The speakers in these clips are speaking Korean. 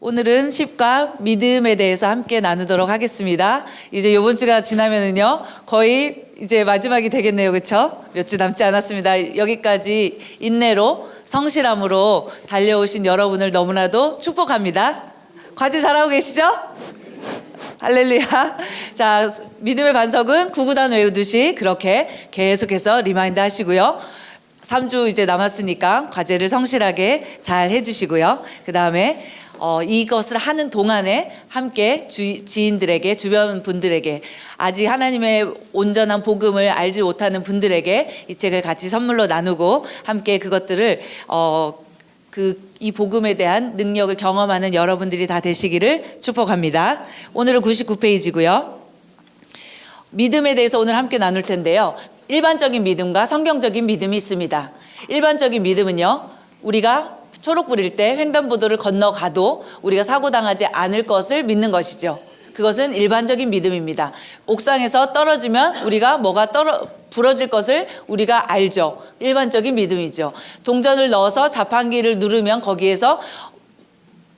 오늘은 십과 믿음에 대해서 함께 나누도록 하겠습니다. 이제 이번 주가 지나면은요, 거의 이제 마지막이 되겠네요. 그렇죠? 몇 주 남지 않았습니다. 여기까지 인내로 성실함으로 달려오신 여러분을 너무나도 축복합니다. 과제 잘하고 계시죠? 할렐루야. 자, 믿음의 반석은 구구단 외우듯이 그렇게 계속해서 리마인드 하시고요. 3주 이제 남았으니까 과제를 성실하게 잘 해주시고요. 그 다음에 이것을 하는 동안에 함께 지인들에게, 주변 분들에게, 아직 하나님의 온전한 복음을 알지 못하는 분들에게 이 책을 같이 선물로 나누고 함께 그것들을 이 복음에 대한 능력을 경험하는 여러분들이 다 되시기를 축복합니다. 오늘은 99페이지고요. 믿음에 대해서 오늘 함께 나눌 텐데요. 일반적인 믿음과 성경적인 믿음이 있습니다. 일반적인 믿음은요, 우리가 초록 불일 때 횡단보도를 건너가도 우리가 사고당하지 않을 것을 믿는 것이죠. 그것은 일반적인 믿음입니다. 옥상에서 떨어지면 우리가 뭐가 부러질 것을 우리가 알죠. 일반적인 믿음이죠. 동전을 넣어서 자판기를 누르면 거기에서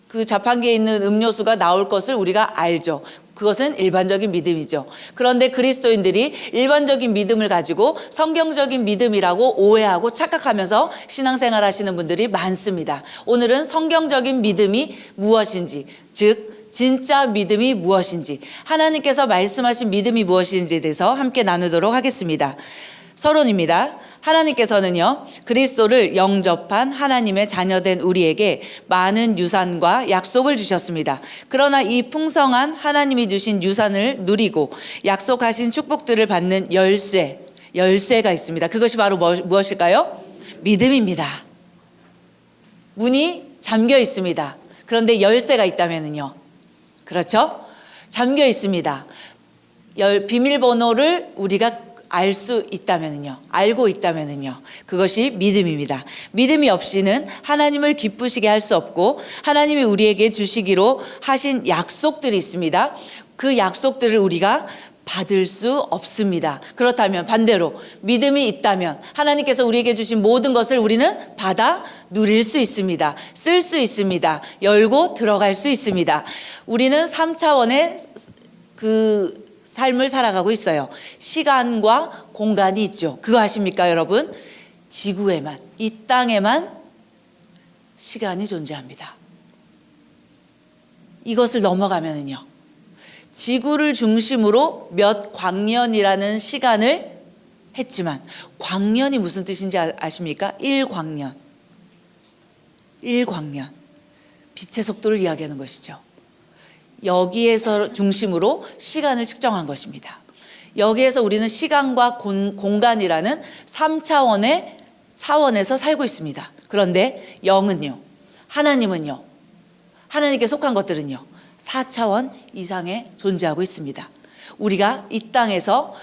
그 자판기에 있는 음료수가 나올 것을 우리가 알죠. 그것은 일반적인 믿음이죠. 그런데 그리스도인들이 일반적인 믿음을 가지고 성경적인 믿음이라고 오해하고 착각하면서 신앙생활 하시는 분들이 많습니다. 오늘은 성경적인 믿음이 무엇인지, 즉 진짜 믿음이 무엇인지, 하나님께서 말씀하신 믿음이 무엇인지에 대해서 함께 나누도록 하겠습니다. 서론입니다. 하나님께서는요, 그리스도를 영접한 하나님의 자녀된 우리에게 많은 유산과 약속을 주셨습니다. 그러나 이 풍성한 하나님이 주신 유산을 누리고 약속하신 축복들을 받는 열쇠가 있습니다. 그것이 바로 무엇일까요? 믿음입니다. 문이 잠겨 있습니다. 그런데 열쇠가 있다면요, 그렇죠? 잠겨 있습니다. 비밀번호를 우리가 알 수 있다면요, 알고 있다면요, 그것이 믿음입니다. 믿음이 없이는 하나님을 기쁘시게 할 수 없고, 하나님이 우리에게 주시기로 하신 약속들이 있습니다. 그 약속들을 우리가 받을 수 없습니다. 그렇다면 반대로 믿음이 있다면 하나님께서 우리에게 주신 모든 것을 우리는 받아 누릴 수 있습니다. 쓸 수 있습니다. 열고 들어갈 수 있습니다. 우리는 3차원의 삶을 살아가고 있어요. 시간과 공간이 있죠. 그거 아십니까, 여러분? 지구에만, 이 땅에만 시간이 존재합니다. 이것을 넘어가면은요, 지구를 중심으로 몇 광년이라는 시간을 했지만, 광년이 무슨 뜻인지 아십니까? 1광년. 1광년. 빛의 속도를 이야기하는 것이죠. 여기에서 중심으로 시간을 측정한 것입니다. 여기에서 우리는 시간과 공간이라는 3차원의 차원에서 살고 있습니다. 그런데 영은요, 하나님은요, 하나님께 속한 것들은요, 4차원 이상에 존재하고 있습니다. 우리가 이 땅에서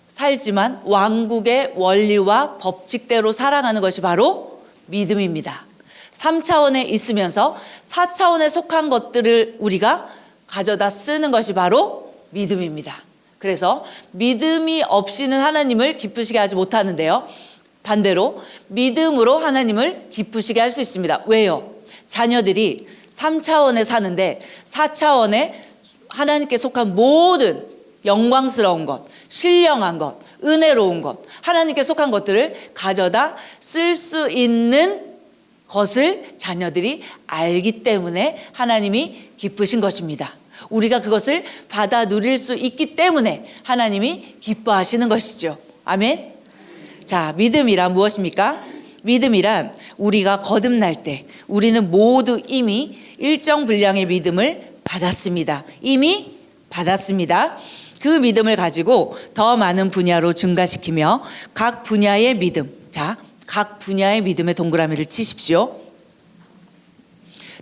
살지만 왕국의 원리와 법칙대로 살아가는 것이 바로 믿음입니다. 3차원에 있으면서 4차원에 속한 것들을 우리가 가져다 쓰는 것이 바로 믿음입니다. 그래서 믿음이 없이는 하나님을 기쁘시게 하지 못하는데요, 반대로 믿음으로 하나님을 기쁘시게 할 수 있습니다. 왜요? 자녀들이 3차원에 사는데 4차원에 하나님께 속한 모든 영광스러운 것, 신령한 것, 은혜로운 것, 하나님께 속한 것들을 가져다 쓸 수 있는 것을 자녀들이 알기 때문에 하나님이 기쁘신 것입니다. 우리가 그것을 받아 누릴 수 있기 때문에 하나님이 기뻐하시는 것이죠. 아멘. 자, 믿음이란 무엇입니까? 믿음이란 우리가 거듭날 때 우리는 모두 이미 일정 분량의 믿음을 받았습니다. 이미 받았습니다. 그 믿음을 가지고 더 많은 분야로 증가시키며 각 분야의 믿음, 각 분야의 믿음의 동그라미를 치십시오.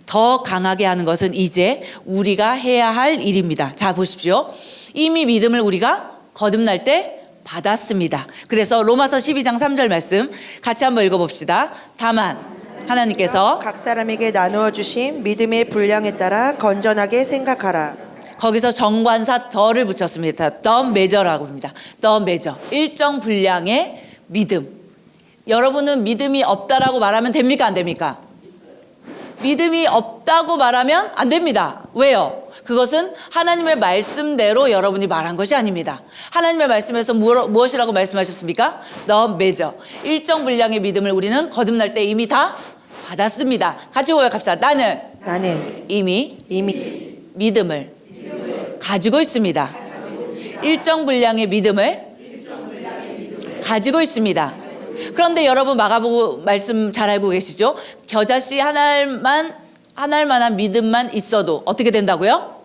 더 강하게 하는 것은 이제 우리가 해야 할 일입니다. 자, 보십시오. 이미 믿음을 우리가 거듭날 때 받았습니다. 그래서 로마서 12장 3절 말씀 같이 한번 읽어봅시다. 다만 하나님께서 각 사람에게 나누어 주신 믿음의 분량에 따라 건전하게 생각하라. 거기서 정관사 더를 붙였습니다. 더 메저라고 합니다. 더 메저, 일정 분량의 믿음. 여러분은 믿음이 없다라고 말하면 됩니까, 안 됩니까? 믿음이 없다고 말하면 안 됩니다. 왜요? 그것은 하나님의 말씀대로 여러분이 말한 것이 아닙니다. 하나님의 말씀에서 무엇이라고 말씀하셨습니까? 너 맺어. 일정 분량의 믿음을 우리는 거듭날 때 이미 다 받았습니다. 같이 고백합시다. 나는 이미 믿음을 가지고 있습니다. 일정 분량의 믿음을 가지고 있습니다. 그런데 여러분 마가복음 말씀 잘 알고 계시죠? 겨자씨 한 알만한 믿음만 있어도 어떻게 된다고요?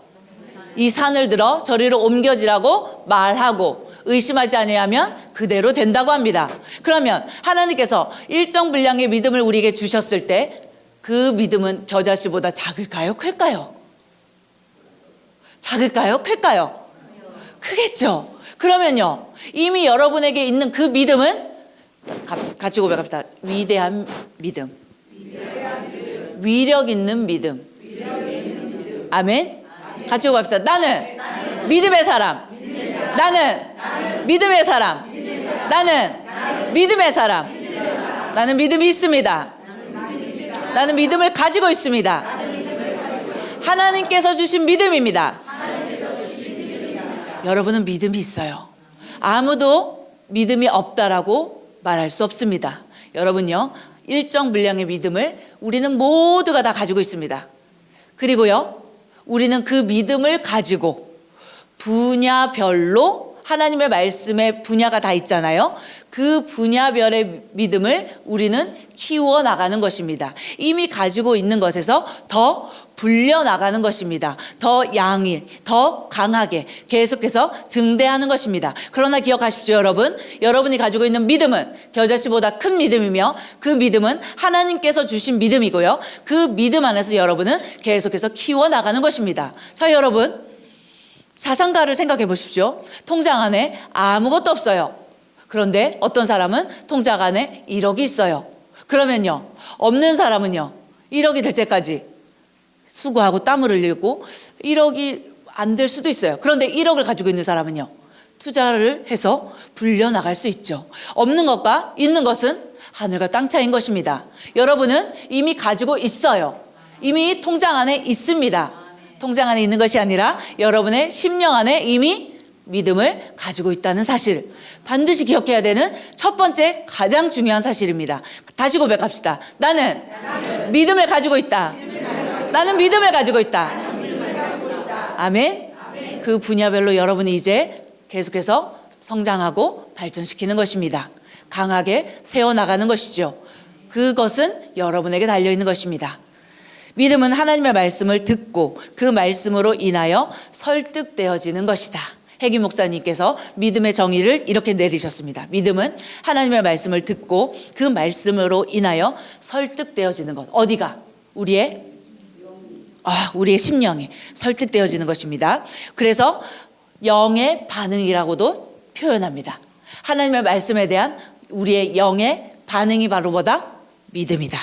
이 산을 들어 저리로 옮겨지라고 말하고 의심하지 아니하면 그대로 된다고 합니다. 그러면 하나님께서 일정 분량의 믿음을 우리에게 주셨을 때 그 믿음은 겨자씨보다 작을까요? 클까요? 작을까요? 클까요? 크겠죠. 그러면요, 이미 여러분에게 있는 그 믿음은 같이 고백합시다. 위대한 믿음. 위력 있는 믿음. 아멘. 같이 고백합시다. 나는 믿음의 사람. 나는 믿음의 사람. 나는 믿음의 사람. 나는 믿음이 있습니다. 나는 믿음을 가지고 있습니다. 하나님께서 주신 믿음입니다. 여러분은 믿음이 있어요. 아무도 믿음이 없다라고 말할 수 없습니다. 여러분요, 일정 분량의 믿음을 우리는 모두가 다 가지고 있습니다. 그리고요, 우리는 그 믿음을 가지고 분야별로 하나님의 말씀의 분야가 다 있잖아요. 그 분야별의 믿음을 우리는 키워 나가는 것입니다. 이미 가지고 있는 것에서 더 불려 나가는 것입니다. 더 양이, 더 강하게 계속해서 증대하는 것입니다. 그러나 기억하십시오, 여러분. 여러분이 가지고 있는 믿음은 겨자씨보다 큰 믿음이며 그 믿음은 하나님께서 주신 믿음이고요. 그 믿음 안에서 여러분은 계속해서 키워 나가는 것입니다. 자, 여러분. 자산가를 생각해 보십시오. 통장 안에 아무것도 없어요. 그런데 어떤 사람은 통장 안에 1억이 있어요. 그러면요, 없는 사람은요, 1억이 될 때까지 수고하고 땀을 흘리고 1억이 안 될 수도 있어요. 그런데 1억을 가지고 있는 사람은요, 투자를 해서 불려나갈 수 있죠. 없는 것과 있는 것은 하늘과 땅 차이인 것입니다. 여러분은 이미 가지고 있어요. 이미 통장 안에 있습니다. 통장 안에 있는 것이 아니라 여러분의 심령 안에 이미 믿음을 가지고 있다는 사실, 반드시 기억해야 되는 첫 번째 가장 중요한 사실입니다. 다시 고백합시다. 나는 믿음을 가지고 있다. 나는 믿음을 가지고 있다. 아멘. 그 분야별로 여러분이 이제 계속해서 성장하고 발전시키는 것입니다. 강하게 세워나가는 것이죠. 그것은 여러분에게 달려있는 것입니다. 믿음은 하나님의 말씀을 듣고 그 말씀으로 인하여 설득되어지는 것이다. 해기 목사님께서 믿음의 정의를 이렇게 내리셨습니다. 믿음은 하나님의 말씀을 듣고 그 말씀으로 인하여 설득되어지는 것. 어디가? 우리의 심령이 설득되어지는 것입니다. 그래서 영의 반응이라고도 표현합니다. 하나님의 말씀에 대한 우리의 영의 반응이 바로 뭐다? 믿음이다.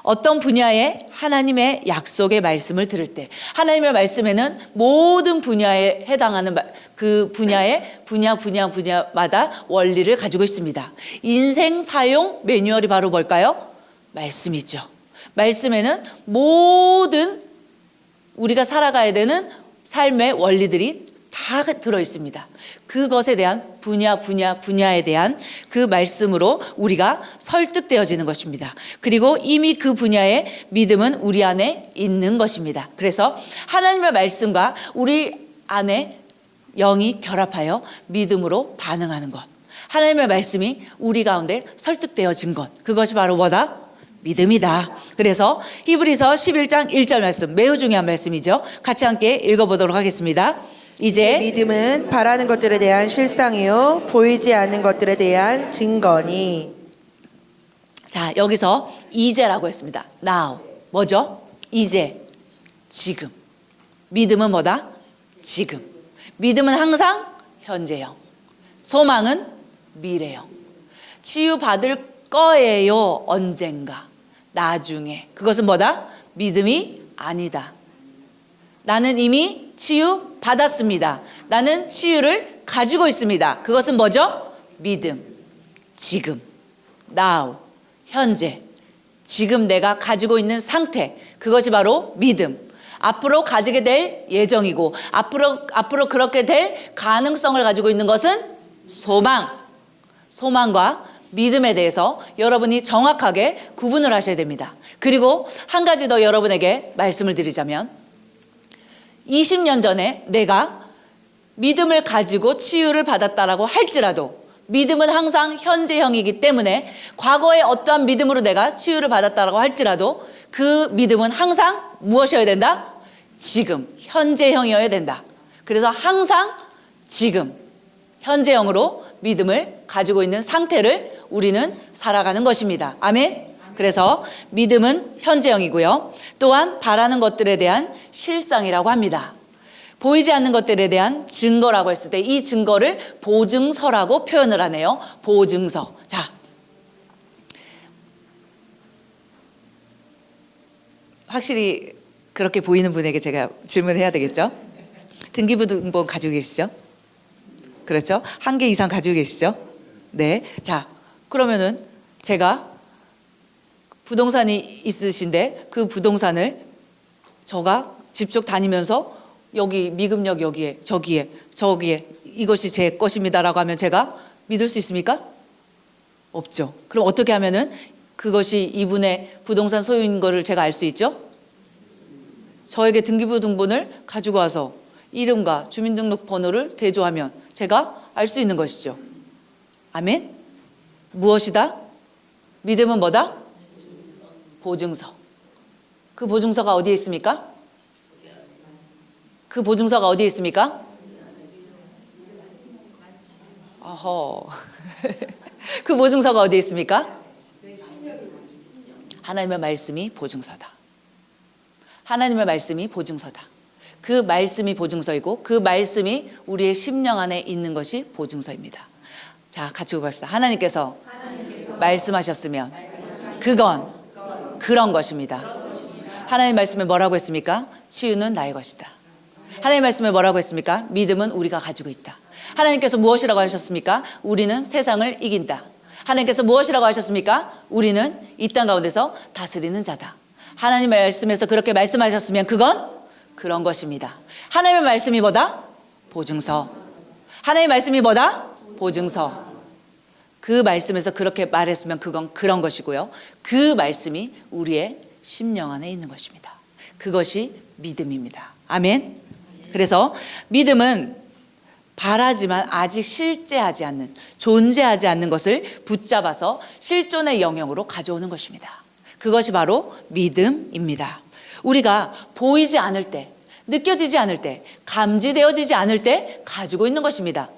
어떤 분야에 하나님의 약속의 말씀을 들을 때 하나님의 말씀에는 모든 분야에 해당하는 그 분야의 분야마다 원리를 가지고 있습니다. 인생 사용 매뉴얼이 바로 뭘까요? 말씀이죠. 말씀에는 모든 우리가 살아가야 되는 삶의 원리들이 다 들어있습니다. 그것에 대한 분야에 대한 그 말씀으로 우리가 설득되어지는 것입니다. 그리고 이미 그 분야의 믿음은 우리 안에 있는 것입니다. 그래서 하나님의 말씀과 우리 안에 영이 결합하여 믿음으로 반응하는 것. 하나님의 말씀이 우리 가운데 설득되어진 것. 그것이 바로 뭐다? 믿음이다. 그래서 히브리서 11장 1절 말씀, 매우 중요한 말씀이죠. 같이 함께 읽어보도록 하겠습니다. 이제 믿음은 바라는 것들에 대한 실상이요 보이지 않는 것들에 대한 증거니. 자, 여기서 이제라고 했습니다. Now. 뭐죠? 이제, 지금. 믿음은 뭐다? 지금. 믿음은 항상 현재형. 소망은 미래형. 치유받을 거예요. 언젠가. 나중에. 그것은 뭐다? 믿음이 아니다. 나는 이미 치유 받았습니다. 나는 치유를 가지고 있습니다. 그것은 뭐죠? 믿음. 지금. now. 현재. 지금 내가 가지고 있는 상태, 그것이 바로 믿음. 앞으로 가지게 될 예정이고 앞으로 그렇게 될 가능성을 가지고 있는 것은 소망. 소망과 믿음에 대해서 여러분이 정확하게 구분을 하셔야 됩니다. 그리고 한 가지 더 여러분에게 말씀을 드리자면 20년 전에 내가 믿음을 가지고 치유를 받았다라고 할지라도 믿음은 항상 현재형이기 때문에 과거에 어떠한 믿음으로 내가 치유를 받았다라고 할지라도 그 믿음은 항상 무엇이어야 된다? 지금, 현재형이어야 된다. 그래서 항상 지금, 현재형으로 믿음을 가지고 있는 상태를 우리는 살아가는 것입니다. 아멘. 그래서 믿음은 현재형이고요. 또한 바라는 것들에 대한 실상이라고 합니다. 보이지 않는 것들에 대한 증거라고 했을 때 이 증거를 보증서라고 표현을 하네요. 보증서. 자, 확실히 그렇게 보이는 분에게 제가 질문해야 되겠죠? 등기부등본 가지고 계시죠? 그렇죠? 1개 이상 가지고 계시죠? 네. 자, 그러면은 제가 부동산이 있으신데 그 부동산을 저가 직접 다니면서 여기 미금역 여기에 저기에 이것이 제 것입니다라고 하면 제가 믿을 수 있습니까? 없죠. 그럼 어떻게 하면은 그것이 이분의 부동산 소유인 거를 제가 알 수 있죠? 저에게 등기부등본을 가지고 와서 이름과 주민등록번호를 대조하면 제가 알 수 있는 것이죠. 아멘? 무엇이다? 믿음은 뭐다? 보증서. 그 보증서가 어디에 있습니까? 그 보증서가 어디에 있습니까? 어허. 그 보증서가 어디에 있습니까? 하나님의 말씀이 보증서다. 하나님의 말씀이 보증서다. 그 말씀이 보증서이고 그 말씀이 우리의 심령 안에 있는 것이 보증서입니다. 자, 같이 고백합시다. 하나님께서 말씀하셨으면 그건 그런 것입니다. 하나님 말씀에 뭐라고 했습니까? 치유는 나의 것이다. 하나님 말씀에 뭐라고 했습니까? 믿음은 우리가 가지고 있다. 하나님께서 무엇이라고 하셨습니까? 우리는 세상을 이긴다. 하나님께서 무엇이라고 하셨습니까? 우리는 이 땅 가운데서 다스리는 자다. 하나님의 말씀에서 그렇게 말씀하셨으면 그건 그런 것입니다. 하나님의 말씀이 뭐다? 보증서. 하나님의 말씀이 뭐다? 보증서. 그 말씀에서 그렇게 말했으면 그건 그런 것이고요. 그 말씀이 우리의 심령 안에 있는 것입니다. 그것이 믿음입니다. 아멘. 그래서 믿음은 바라지만 아직 실제하지 않는, 존재하지 않는 것을 붙잡아서 실존의 영역으로 가져오는 것입니다. 그것이 바로 믿음입니다. 우리가 보이지 않을 때, 느껴지지 않을 때, 감지되어지지 않을 때 가지고 있는 것입니다.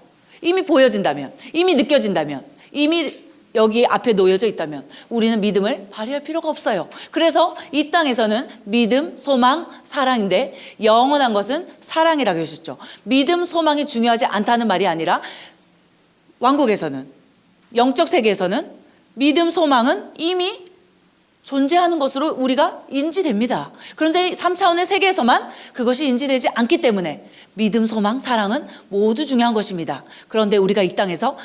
이미 보여진다면, 이미 느껴진다면, 이미 여기 앞에 놓여져 있다면 우리는 믿음을 발휘할 필요가 없어요. 그래서 이 땅에서는 믿음, 소망, 사랑인데 영원한 것은 사랑이라고 하셨죠. 믿음, 소망이 중요하지 않다는 말이 아니라 왕국에서는, 영적 세계에서는 믿음, 소망은 이미 존재하는 것으로 우리가 인지됩니다. 그런데 3차원의 세계에서만 그것이 인지되지 않기 때문에 믿음, 소망, 사랑은 모두 중요한 것입니다. 그런데 우리가 이 땅에서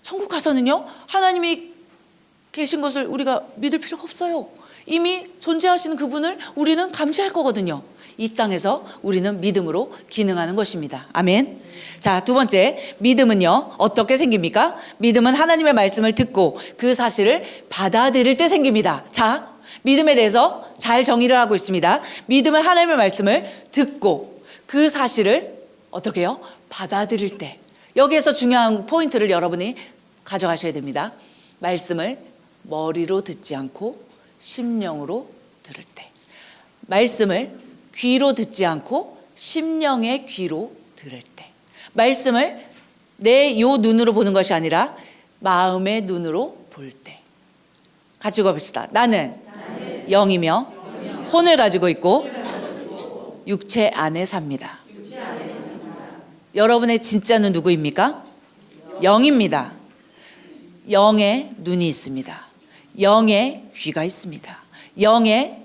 천국 가서는요, 하나님이 계신 것을 우리가 믿을 필요가 없어요. 이미 존재하시는 그분을 우리는 감시할 거거든요. 이 땅에서 우리는 믿음으로 기능하는 것입니다. 아멘. 자, 두 번째, 믿음은요 어떻게 생깁니까? 믿음은 하나님의 말씀을 듣고 그 사실을 받아들일 때 생깁니다. 자, 믿음에 대해서 잘 정의를 하고 있습니다. 믿음은 하나님의 말씀을 듣고 그 사실을 어떻게 해요? 받아들일 때. 여기에서 중요한 포인트를 여러분이 가져가셔야 됩니다. 말씀을 머리로 듣지 않고 심령으로 들을 때. 말씀을 귀로 듣지 않고 심령의 귀로 들을 때. 말씀을 내 요 눈으로 보는 것이 아니라 마음의 눈으로 볼 때. 같이 읽어봅시다. 나는 영이며 혼을 가지고 있고 육체 안에 삽니다. 여러분의 진짜는 누구입니까? 영입니다. 영의 눈이 있습니다. 영의 귀가 있습니다. 영의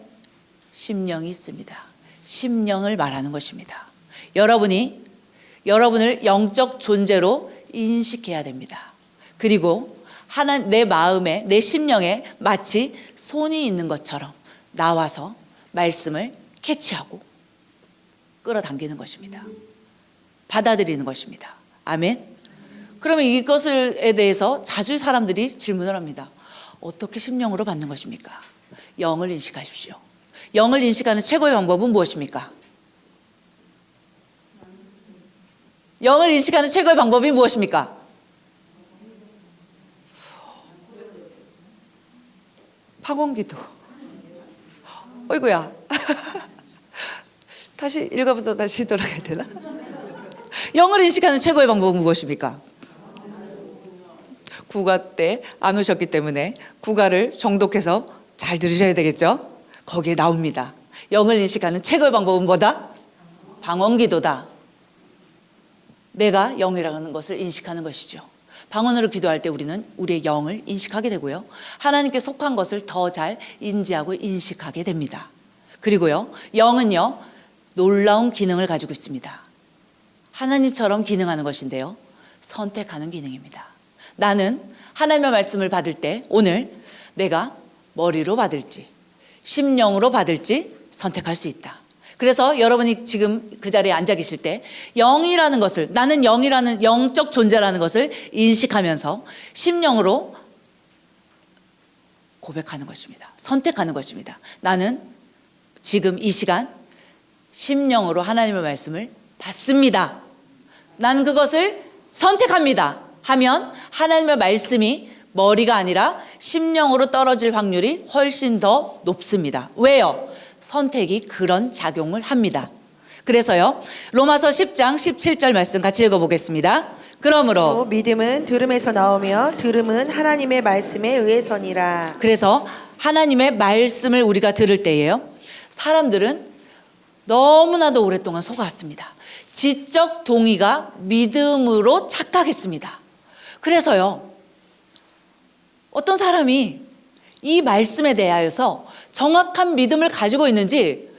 심령이 있습니다. 심령을 말하는 것입니다. 여러분을 영적 존재로 인식해야 됩니다. 그리고 내 마음에, 내 심령에 마치 손이 있는 것처럼 나와서 말씀을 캐치하고 끌어당기는 것입니다. 받아들이는 것입니다. 아멘. 그러면 이것에 대해서 자주 사람들이 질문을 합니다. 어떻게 심령으로 받는 것입니까? 영을 인식하십시오. 영을 인식하는 최고의 방법은 무엇입니까? 영을 인식하는 최고의 방법이 무엇입니까? 방언기도. 어이구야. 다시 읽어부터 다시 돌아가야 되나? 영을 인식하는 최고의 방법은 무엇입니까? 국어 때 안 오셨기 때문에 국어를 정독해서 잘 들으셔야 되겠죠? 거기에 나옵니다. 영을 인식하는 최고의 방법은 뭐다? 방언기도다. 내가 영이라는 것을 인식하는 것이죠. 방언으로 기도할 때 우리는 우리의 영을 인식하게 되고요. 하나님께 속한 것을 더 잘 인지하고 인식하게 됩니다. 그리고요, 영은요, 놀라운 기능을 가지고 있습니다. 하나님처럼 기능하는 것인데요, 선택하는 기능입니다. 나는 하나님의 말씀을 받을 때 오늘 내가 머리로 받을지 심령으로 받을지 선택할 수 있다. 그래서 여러분이 지금 그 자리에 앉아 계실 때 영이라는 것을, 나는 영이라는 영적 존재라는 것을 인식하면서 심령으로 고백하는 것입니다. 선택하는 것입니다. 나는 지금 이 시간 심령으로 하나님의 말씀을 받습니다. 나는 그것을 선택합니다 하면 하나님의 말씀이 머리가 아니라 심령으로 떨어질 확률이 훨씬 더 높습니다. 왜요? 선택이 그런 작용을 합니다. 그래서요, 로마서 10장 17절 말씀 같이 읽어보겠습니다. 그러므로 믿음은 들음에서 나오며 들음은 하나님의 말씀에 의해서니라. 그래서 하나님의 말씀을 우리가 들을 때예요, 사람들은 너무나도 오랫동안 속았습니다. 지적 동의가 믿음으로 착각했습니다. 그래서요, 어떤 사람이 이 말씀에 대하여서 정확한 믿음을 가지고 있는지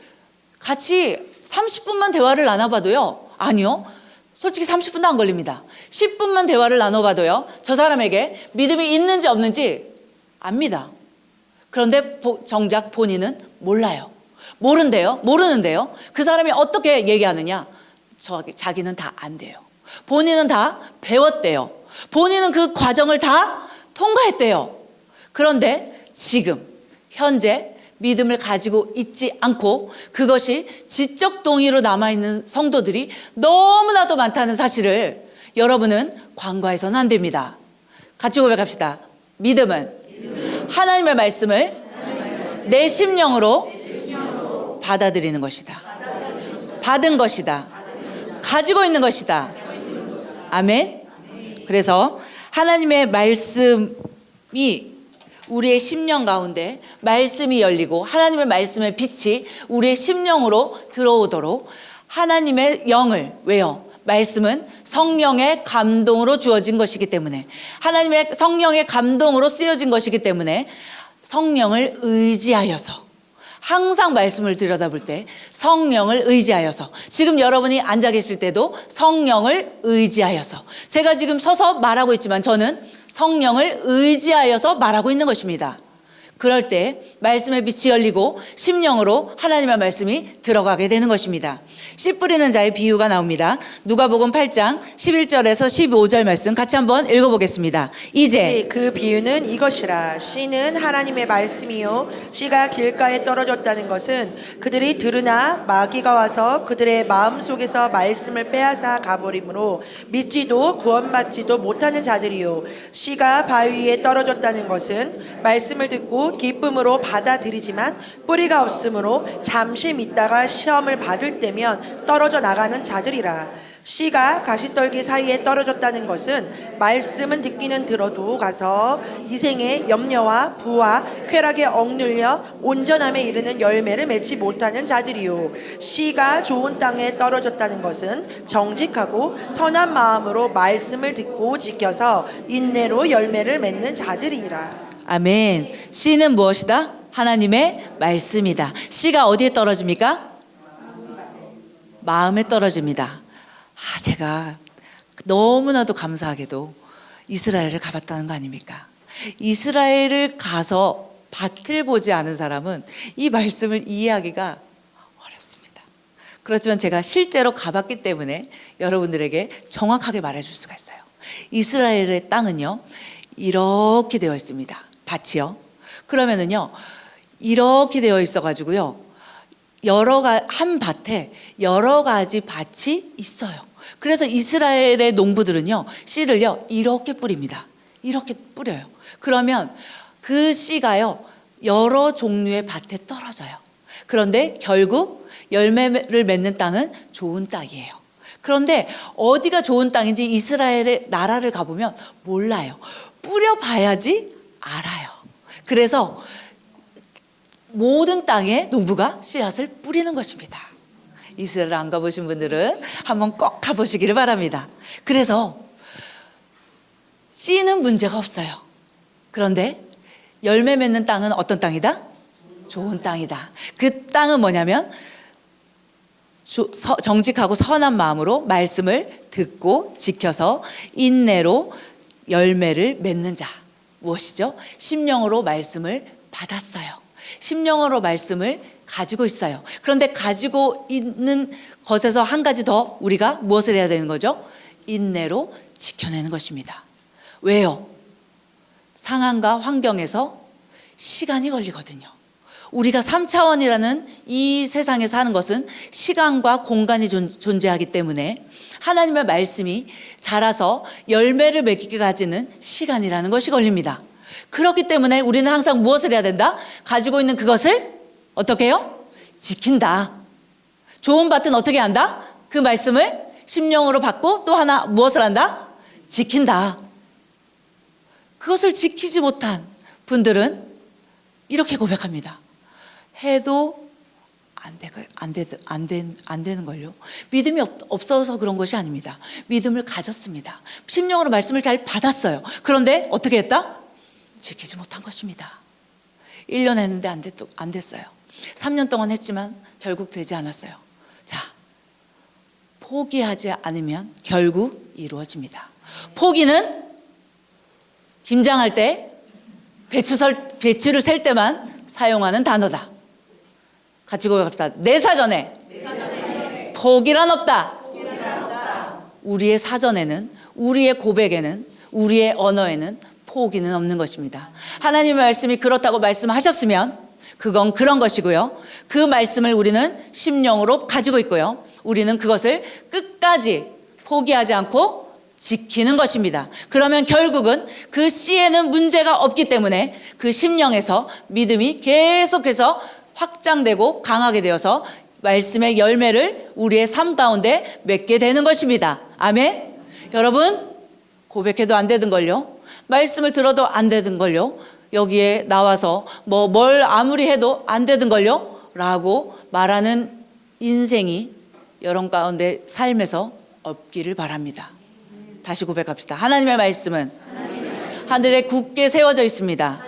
같이 30분만 대화를 나눠봐도요, 아니요, 솔직히 30분도 안 걸립니다. 10분만 대화를 나눠봐도요, 저 사람에게 믿음이 있는지 없는지 압니다. 그런데 정작 본인은 몰라요. 모르는데요. 그 사람이 어떻게 얘기하느냐? 자기는 다 안 돼요. 본인은 다 배웠대요. 본인은 그 과정을 다 통과했대요. 그런데 지금 현재 믿음을 가지고 있지 않고 그것이 지적 동의로 남아있는 성도들이 너무나도 많다는 사실을 여러분은 간과해서는 안 됩니다. 같이 고백합시다. 믿음은 하나님의 말씀을 내 심령으로 받아들이는 것이다. 받은 것이다. 가지고 있는 것이다. 아멘. 그래서 하나님의 말씀이 우리의 심령 가운데 말씀이 열리고 하나님의 말씀의 빛이 우리의 심령으로 들어오도록 하나님의 영을, 왜요? 말씀은 성령의 감동으로 주어진 것이기 때문에, 하나님의 성령의 감동으로 쓰여진 것이기 때문에 성령을 의지하여서, 항상 말씀을 들여다볼 때 성령을 의지하여서, 지금 여러분이 앉아 계실 때도 성령을 의지하여서, 제가 지금 서서 말하고 있지만 저는 성령을 의지하여서 말하고 있는 것입니다. 그럴 때 말씀의 빛이 열리고 심령으로 하나님의 말씀이 들어가게 되는 것입니다. 씨 뿌리는 자의 비유가 나옵니다. 누가복음 8장 11절에서 15절 말씀 같이 한번 읽어보겠습니다. 이제 그 비유는 이것이라. 씨는 하나님의 말씀이요 씨가 길가에 떨어졌다는 것은 그들이 들으나 마귀가 와서 그들의 마음속에서 말씀을 빼앗아 가버리므로 믿지도 구원받지도 못하는 자들이요, 씨가 바위 위에 떨어졌다는 것은 말씀을 듣고 기쁨으로 받아들이지만 뿌리가 없으므로 잠시 믿다가 시험을 받을 때면 떨어져 나가는 자들이라. 씨가 가시떨기 사이에 떨어졌다는 것은 말씀은 듣기는 들어도 가서 이 생의 염려와 부와 쾌락에 억눌려 온전함에 이르는 열매를 맺지 못하는 자들이요, 씨가 좋은 땅에 떨어졌다는 것은 정직하고 선한 마음으로 말씀을 듣고 지켜서 인내로 열매를 맺는 자들이니라. 아멘. 씨는 무엇이다? 하나님의 말씀이다. 씨가 어디에 떨어집니까? 마음에 떨어집니다. 제가 너무나도 감사하게도 이스라엘을 가봤다는 거 아닙니까? 이스라엘을 가서 밭을 보지 않은 사람은 이 말씀을 이해하기가 어렵습니다. 그렇지만 제가 실제로 가봤기 때문에 여러분들에게 정확하게 말해줄 수가 있어요. 이스라엘의 땅은요, 이렇게 되어 있습니다. 밭이요. 그러면은요, 이렇게 되어 있어가지고요, 한 밭에 여러 가지 밭이 있어요. 그래서 이스라엘의 농부들은요, 씨를요, 이렇게 뿌립니다. 이렇게 뿌려요. 그러면 그 씨가요, 여러 종류의 밭에 떨어져요. 그런데 결국 열매를 맺는 땅은 좋은 땅이에요. 그런데 어디가 좋은 땅인지 이스라엘의 나라를 가보면 몰라요. 뿌려봐야지 알아요. 그래서 모든 땅에 농부가 씨앗을 뿌리는 것입니다. 이스라엘 안 가보신 분들은 한번 꼭 가보시기를 바랍니다. 그래서 씨는 문제가 없어요. 그런데 열매 맺는 땅은 어떤 땅이다? 좋은 땅이다. 그 땅은 뭐냐면 정직하고 선한 마음으로 말씀을 듣고 지켜서 인내로 열매를 맺는 자. 무엇이죠? 심령으로 말씀을 받았어요. 심령으로 말씀을 가지고 있어요. 그런데 가지고 있는 것에서 한 가지 더 우리가 무엇을 해야 되는 거죠? 인내로 지켜내는 것입니다. 왜요? 상황과 환경에서 시간이 걸리거든요. 우리가 3차원이라는 이 세상에 사는 것은 시간과 공간이 존재하기 때문에 하나님의 말씀이 자라서 열매를 맺기까지는 시간이라는 것이 걸립니다. 그렇기 때문에 우리는 항상 무엇을 해야 된다? 가지고 있는 그것을 어떻게 해요? 지킨다. 좋은 밭은 어떻게 한다? 그 말씀을 심령으로 받고 또 하나 무엇을 한다? 지킨다. 그것을 지키지 못한 분들은 이렇게 고백합니다. 해도 안 되는 걸요. 믿음이 없어서 그런 것이 아닙니다. 믿음을 가졌습니다. 심령으로 말씀을 잘 받았어요. 그런데 어떻게 했다? 지키지 못한 것입니다. 1년 했는데 안 됐어요. 3년 동안 했지만 결국 되지 않았어요. 자, 포기하지 않으면 결국 이루어집니다. 포기는 김장할 때 배추를 셀 때만 사용하는 단어다. 같이 고백합시다. 내 사전에 포기란 없다. 우리의 사전에는, 우리의 고백에는, 우리의 언어에는 포기는 없는 것입니다. 하나님의 말씀이 그렇다고 말씀하셨으면 그건 그런 것이고요. 그 말씀을 우리는 심령으로 가지고 있고요. 우리는 그것을 끝까지 포기하지 않고 지키는 것입니다. 그러면 결국은 그 씨에는 문제가 없기 때문에 그 심령에서 믿음이 계속해서 확장되고 강하게 되어서 말씀의 열매를 우리의 삶 가운데 맺게 되는 것입니다. 아멘. 여러분, 고백해도 안 되던걸요. 말씀을 들어도 안 되던걸요. 여기에 나와서 뭘 아무리 해도 안 되던걸요 라고 말하는 인생이 여러분 가운데 삶에서 없기를 바랍니다. 다시 고백합시다. 하나님의 말씀은 하늘에 굳게 세워져 있습니다.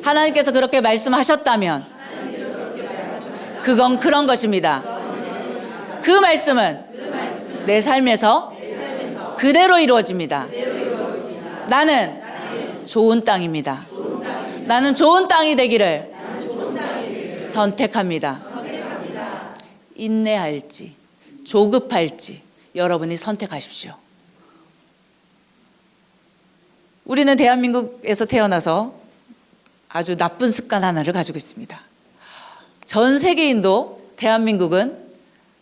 하나님께서 그렇게 말씀하셨다면 그건 그런 것입니다. 그 말씀은 내 삶에서 그대로 이루어집니다. 나는 좋은 땅입니다. 나는 좋은 땅이 되기를 선택합니다. 인내할지 조급할지 여러분이 선택하십시오. 우리는 대한민국에서 태어나서 아주 나쁜 습관 하나를 가지고 있습니다. 전 세계인도 대한민국은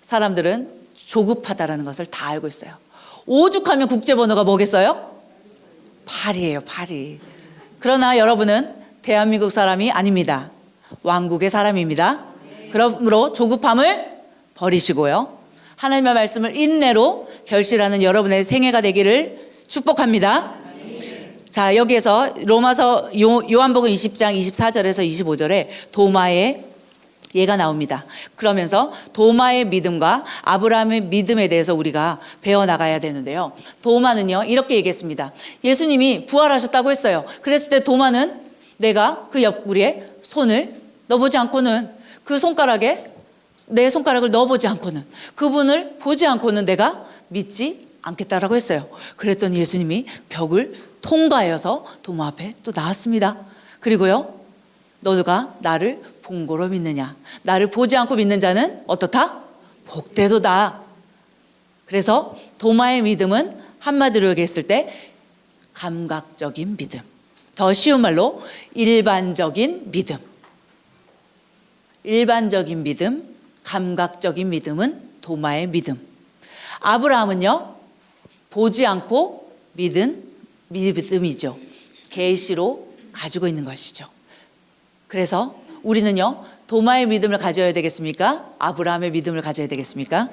사람들은 조급하다라는 것을 다 알고 있어요. 오죽하면 국제번호가 뭐겠어요? 8이에요, 8이. 그러나 여러분은 대한민국 사람이 아닙니다. 왕국의 사람입니다. 그러므로 조급함을 버리시고요. 하나님의 말씀을 인내로 결실하는 여러분의 생애가 되기를 축복합니다. 자, 여기에서 로마서 요한복음 20장 24절에서 25절에 도마의 예가 나옵니다. 그러면서 도마의 믿음과 아브라함의 믿음에 대해서 우리가 배워나가야 되는데요. 도마는요, 이렇게 얘기했습니다. 예수님이 부활하셨다고 했어요. 그랬을 때 도마는 내가 그 옆구리에 손을 넣어보지 않고는, 그 손가락에 내 손가락을 넣어보지 않고는, 그분을 보지 않고는 내가 믿지 않겠다라고 했어요. 그랬더니 예수님이 벽을 통과하여서 도마 앞에 또 나왔습니다. 그리고요, 너가 나를 본 거로 믿느냐? 나를 보지 않고 믿는 자는 어떻다? 복되도다. 그래서 도마의 믿음은 한마디로 얘기했을 때 감각적인 믿음. 더 쉬운 말로 일반적인 믿음. 일반적인 믿음, 감각적인 믿음은 도마의 믿음. 아브라함은요, 보지 않고 믿은 믿음이죠. 계시로 가지고 있는 것이죠. 그래서 우리는요, 도마의 믿음을 가져야 되겠습니까? 아브라함의 믿음을 가져야 되겠습니까?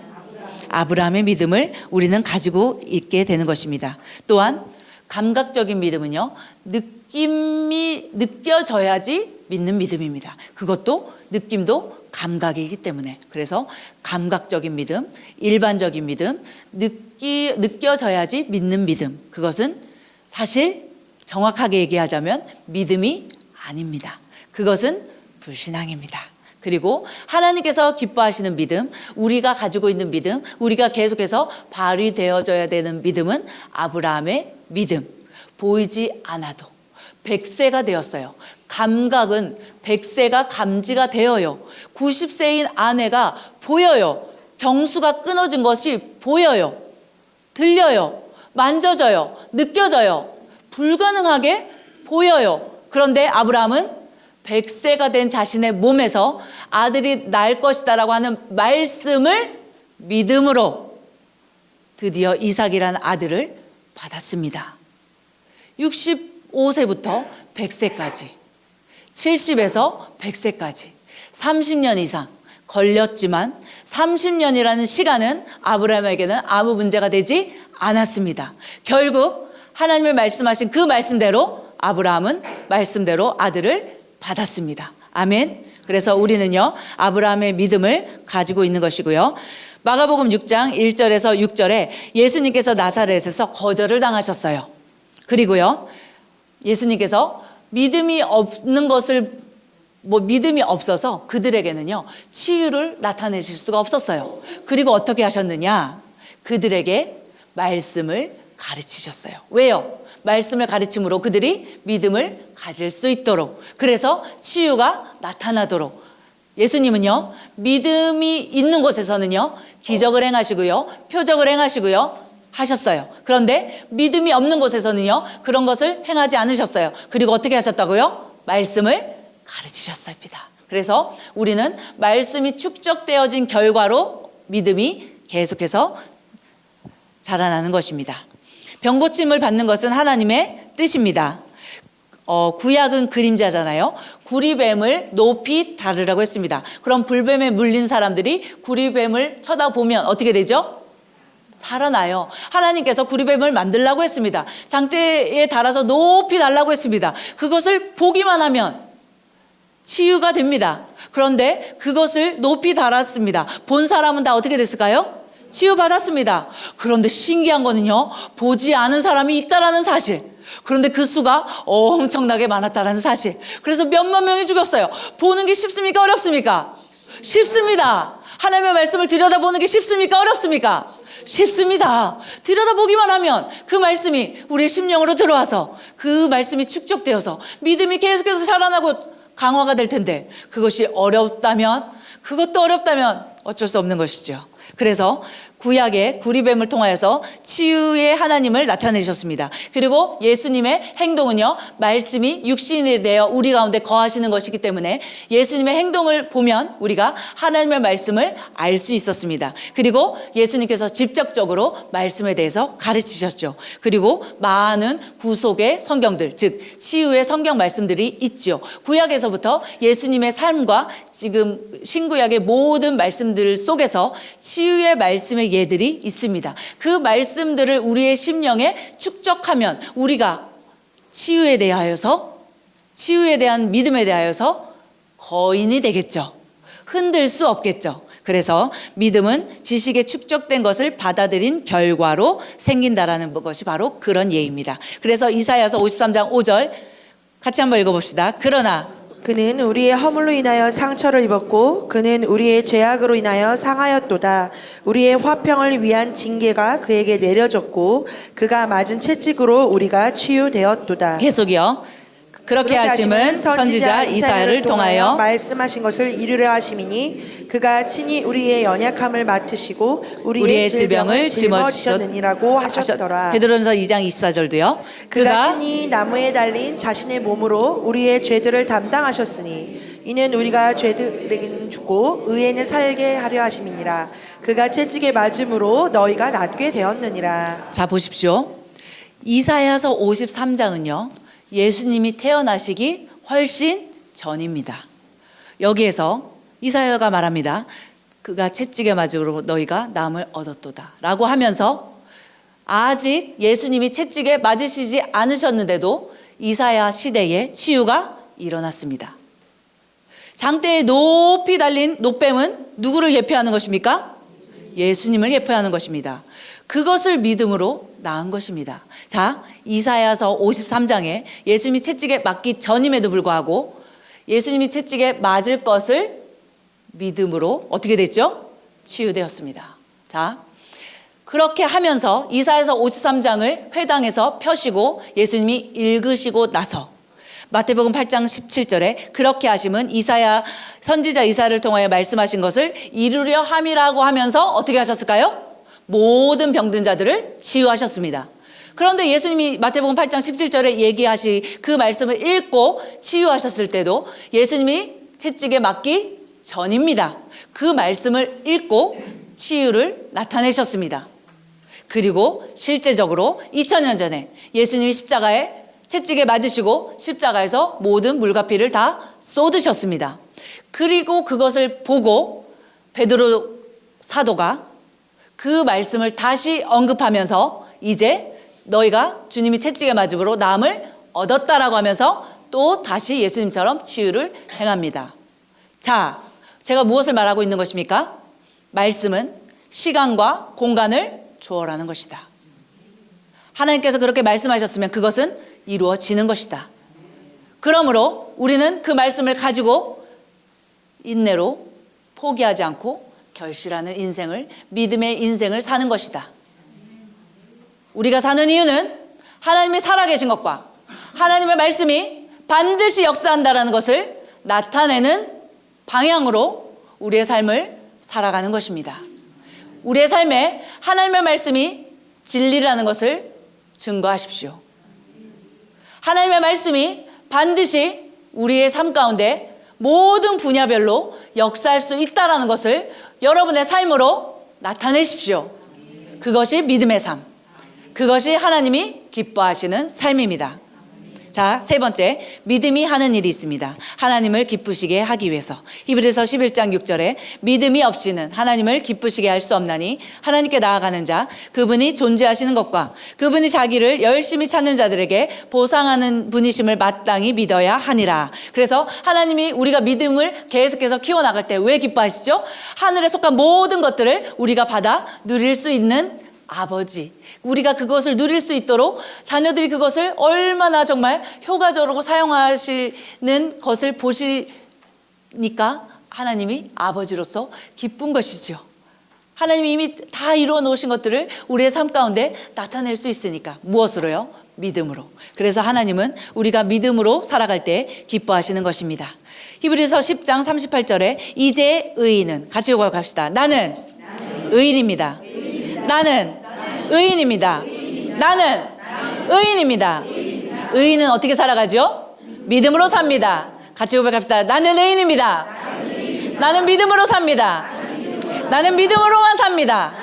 아브라함의 믿음을 우리는 가지고 있게 되는 것입니다. 또한 감각적인 믿음은요, 느낌이 느껴져야지 믿는 믿음입니다. 그것도 느낌도 감각이기 때문에. 그래서 감각적인 믿음, 일반적인 믿음, 느껴져야지 믿는 믿음. 그것은 사실 정확하게 얘기하자면 믿음이 아닙니다. 그것은 불신앙입니다. 그리고 하나님께서 기뻐하시는 믿음, 우리가 가지고 있는 믿음, 우리가 계속해서 발휘되어져야 되는 믿음은 아브라함의 믿음. 보이지 않아도 100세가 되었어요. 감각은 100세가 감지가 되어요. 90세인 아내가 보여요. 경수가 끊어진 것이 보여요. 들려요. 만져져요. 느껴져요. 불가능하게 보여요. 그런데 아브라함은 100세가 된 자신의 몸에서 아들이 날 것이다라고 하는 말씀을 믿음으로 드디어 이삭이라는 아들을 받았습니다. 65세부터 100세까지, 70에서 100세까지 30년 이상 걸렸지만 30년이라는 시간은 아브라함에게는 아무 문제가 되지 않았습니다. 결국 하나님의 말씀하신 그 말씀대로 아브라함은 말씀대로 아들을 받았습니다. 아멘. 그래서 우리는요, 아브라함의 믿음을 가지고 있는 것이고요. 마가복음 6장 1절에서 6절에 예수님께서 나사렛에서 거절을 당하셨어요. 그리고요, 예수님께서 믿음이 없는 것을 믿음이 없어서 그들에게는요, 치유를 나타내실 수가 없었어요. 그리고 어떻게 하셨느냐? 그들에게 말씀을 가르치셨어요. 왜요? 말씀을 가르침으로 그들이 믿음을 가질 수 있도록, 그래서 치유가 나타나도록. 예수님은요, 믿음이 있는 곳에서는요, 기적을 행하시고요, 표적을 행하시고요 하셨어요. 그런데 믿음이 없는 곳에서는요, 그런 것을 행하지 않으셨어요. 그리고 어떻게 하셨다고요? 말씀을 가르치셨습니다. 그래서 우리는 말씀이 축적되어진 결과로 믿음이 계속해서 자라나는 것입니다. 병고침을 받는 것은 하나님의 뜻입니다. 구약은 그림자잖아요. 구리뱀을 높이 다루라고 했습니다. 그럼 불뱀에 물린 사람들이 구리뱀을 쳐다보면 어떻게 되죠? 살아나요. 하나님께서 구리뱀을 만들라고 했습니다. 장대에 달아서 높이 달라고 했습니다. 그것을 보기만 하면 치유가 됩니다. 그런데 그것을 높이 달았습니다. 본 사람은 다 어떻게 됐을까요? 치유받았습니다. 그런데 신기한 거는요, 보지 않은 사람이 있다라는 사실. 그런데 그 수가 엄청나게 많았다라는 사실. 그래서 몇만 명이 죽었어요. 보는 게 쉽습니까? 어렵습니까? 쉽습니다. 하나님의 말씀을 들여다보는 게 쉽습니까? 어렵습니까? 쉽습니다. 들여다보기만 하면 그 말씀이 우리의 심령으로 들어와서 그 말씀이 축적되어서 믿음이 계속해서 자라나고 강화가 될 텐데, 그것이 어렵다면, 그것도 어렵다면 어쩔 수 없는 것이죠. 그래서 구약의 구리뱀을 통하여서 치유의 하나님을 나타내셨습니다. 그리고 예수님의 행동은요, 말씀이 육신이 되어 우리 가운데 거하시는 것이기 때문에 예수님의 행동을 보면 우리가 하나님의 말씀을 알 수 있었습니다. 그리고 예수님께서 직접적으로 말씀에 대해서 가르치셨죠. 그리고 많은 구속의 성경들, 즉 치유의 성경 말씀들이 있죠. 구약에서부터 예수님의 삶과 지금 신구약의 모든 말씀들 속에서 치유의 말씀의 예들이 있습니다. 그 말씀들을 우리의 심령에 축적하면 우리가 치유에 대한 믿음에 대하여서 거인이 되겠죠. 흔들 수 없겠죠. 그래서 믿음은 지식에 축적된 것을 받아들인 결과로 생긴다라는 것이 바로 그런 예입니다. 그래서 이사야서 53장 5절 같이 한번 읽어봅시다. 그러나 그는 우리의 허물로 인하여 상처를 입었고 그는 우리의 죄악으로 인하여 상하였도다. 우리의 화평을 위한 징계가 그에게 내려졌고 그가 맞은 채찍으로 우리가 치유되었도다. 계속이요. 그렇게 하심은 선지자 이사야를 통하여 말씀하신 것을 이루려 하심이니 그가 친히 우리의 연약함을 맡으시고 우리의 질병을 짊어지셨느니라고 하셨더라. 베드로전서 2장 24절도요. 그가 친히 나무에 달린 자신의 몸으로 우리의 죄들을 담당하셨으니 이는 우리가 죄들에게는 죽고 의에는 살게 하려 하심이니라. 그가 채찍에 맞음으로 너희가 낫게 되었느니라. 자, 보십시오. 이사야서 53장은요. 예수님이 태어나시기 훨씬 전입니다. 여기에서 이사야가 말합니다. 그가 채찍에 맞음으로 너희가 남을 얻었도다 라고 하면서 아직 예수님이 채찍에 맞으시지 않으셨는데도 이사야 시대에 치유가 일어났습니다. 장대에 높이 달린 노뱀은 누구를 예표하는 것입니까? 예수님을 예표하는 것입니다. 그것을 믿음으로 나은 것입니다. 자, 이사야서 53장에 예수님이 채찍에 맞기 전임에도 불구하고 예수님이 채찍에 맞을 것을 믿음으로 어떻게 됐죠? 치유되었습니다. 자, 그렇게 하면서 이사야서 53장을 회당에서 펴시고 예수님이 읽으시고 나서 마태복음 8장 17절에 그렇게 하심은 이사야 선지자 이사야를 통하여 말씀하신 것을 이루려 함이라고 하면서 어떻게 하셨을까요? 모든 병든 자들을 치유하셨습니다. 그런데 예수님이 마태복음 8장 17절에 얘기하신 그 말씀을 읽고 치유하셨을 때도 예수님이 채찍에 맞기 전입니다. 그 말씀을 읽고 치유를 나타내셨습니다. 그리고 실제적으로 2000년 전에 예수님이 십자가에 채찍에 맞으시고 십자가에서 모든 물과 피를 다 쏟으셨습니다. 그리고 그것을 보고 베드로 사도가 그 말씀을 다시 언급하면서 이제 너희가 주님이 채찍에 맞음으로 나음을 얻었다라고 하면서 또 다시 예수님처럼 치유를 행합니다. 자, 제가 무엇을 말하고 있는 것입니까? 말씀은 시간과 공간을 초월하는 것이다. 하나님께서 그렇게 말씀하셨으면 그것은 이루어지는 것이다. 그러므로 우리는 그 말씀을 가지고 인내로 포기하지 않고 결실하는 인생을, 믿음의 인생을 사는 것이다. 우리가 사는 이유는 하나님이 살아계신 것과 하나님의 말씀이 반드시 역사한다라는 것을 나타내는 방향으로 우리의 삶을 살아가는 것입니다. 우리의 삶에 하나님의 말씀이 진리라는 것을 증거하십시오. 하나님의 말씀이 반드시 우리의 삶 가운데 모든 분야별로 역사할 수 있다는 것을 여러분의 삶으로 나타내십시오. 그것이 믿음의 삶, 그것이 하나님이 기뻐하시는 삶입니다. 자, 세 번째, 믿음이 하는 일이 있습니다. 하나님을 기쁘시게 하기 위해서. 히브리서 11장 6절에 믿음이 없이는 하나님을 기쁘시게 할 수 없나니 하나님께 나아가는 자, 그분이 존재하시는 것과 그분이 자기를 열심히 찾는 자들에게 보상하는 분이심을 마땅히 믿어야 하니라. 그래서 하나님이 우리가 믿음을 계속해서 키워나갈 때 왜 기뻐하시죠? 하늘에 속한 모든 것들을 우리가 받아 누릴 수 있는 아버지, 우리가 그것을 누릴 수 있도록 자녀들이 그것을 얼마나 정말 효과적으로 사용하시는 것을 보시니까 하나님이 아버지로서 기쁜 것이죠. 하나님이 이미 다 이루어 놓으신 것들을 우리의 삶 가운데 나타낼 수 있으니까. 무엇으로요? 믿음으로. 그래서 하나님은 우리가 믿음으로 살아갈 때 기뻐하시는 것입니다. 히브리서 10장 38절에 이제 의인은, 같이 읽어 갑시다. 나는 의인입니다. 나는 의인입니다. 나는 의인입니다. 의인은 어떻게 살아가죠? 믿음으로 삽니다. 같이 고백합시다. 나는 의인입니다. 나는 믿음으로 삽니다. 나는 믿음으로만 삽니다.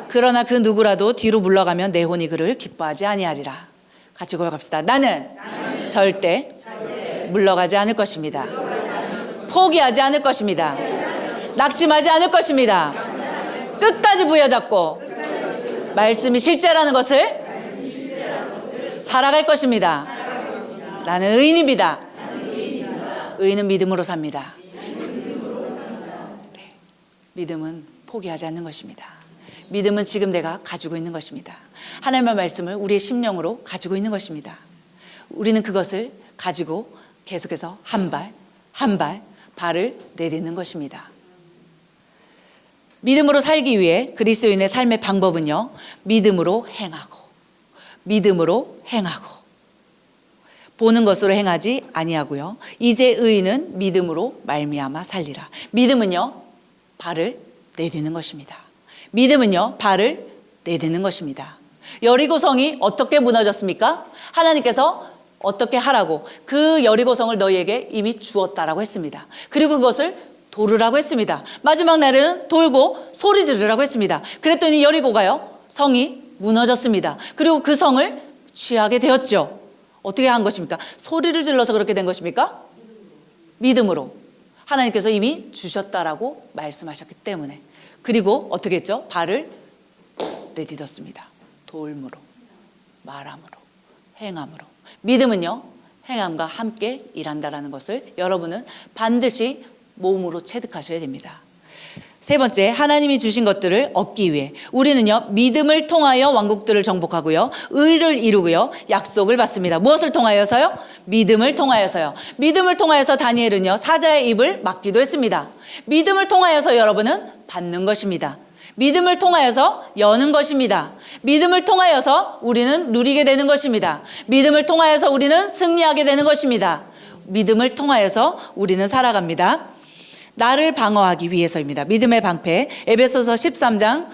그러나 그 누구라도 뒤로 물러가면 내 혼이 그를 기뻐하지 아니하리라. 같이 고백합시다. 나는 절대 물러가지 않을 것입니다. 포기하지 않을 것입니다. 낙심하지 않을 것입니다. 끝까지 부여잡고 말씀이 실제라는 것을 살아갈 것입니다. 나는 의인입니다. 의인은 믿음으로 삽니다. 네. 믿음은 포기하지 않는 것입니다. 믿음은 지금 내가 가지고 있는 것입니다. 하나님의 말씀을 우리의 심령으로 가지고 있는 것입니다. 우리는 그것을 가지고 계속해서 한 발, 한 발, 발을 내딛는 것입니다. 믿음으로 살기 위해 그리스도인의 삶의 방법은요, 믿음으로 행하고, 믿음으로 행하고, 보는 것으로 행하지 아니하고요. 이제 의인은 믿음으로 말미암아 살리라. 믿음은요, 발을 내딛는 것입니다. 믿음은요, 발을 내딛는 것입니다. 여리고성이 어떻게 무너졌습니까? 하나님께서 어떻게 하라고 그 여리고성을 너희에게 이미 주었다라고 했습니다. 그리고 그것을 돌으라고 했습니다. 마지막 날에는 돌고 소리 지르라고 했습니다. 그랬더니 여리고가요, 성이 무너졌습니다. 그리고 그 성을 취하게 되었죠. 어떻게 한 것입니까? 소리를 질러서 그렇게 된 것입니까? 믿음으로. 하나님께서 이미 주셨다라고 말씀하셨기 때문에. 그리고 어떻게 했죠? 발을 내딛었습니다. 돌므로, 말함으로, 행함으로. 믿음은요, 행함과 함께 일한다라는 것을 여러분은 반드시 몸으로 체득하셔야 됩니다. 세 번째, 하나님이 주신 것들을 얻기 위해 우리는요, 믿음을 통하여 왕국들을 정복하고요, 의를 이루고요, 약속을 받습니다. 무엇을 통하여서요? 믿음을 통하여서요. 믿음을 통하여서 다니엘은요, 사자의 입을 막기도 했습니다. 믿음을 통하여서 여러분은 받는 것입니다. 믿음을 통하여서 여는 것입니다. 믿음을 통하여서 우리는 누리게 되는 것입니다. 믿음을 통하여서 우리는 승리하게 되는 것입니다. 믿음을 통하여서 우리는 살아갑니다. 나를 방어하기 위해서입니다. 믿음의 방패. 에베소서 6장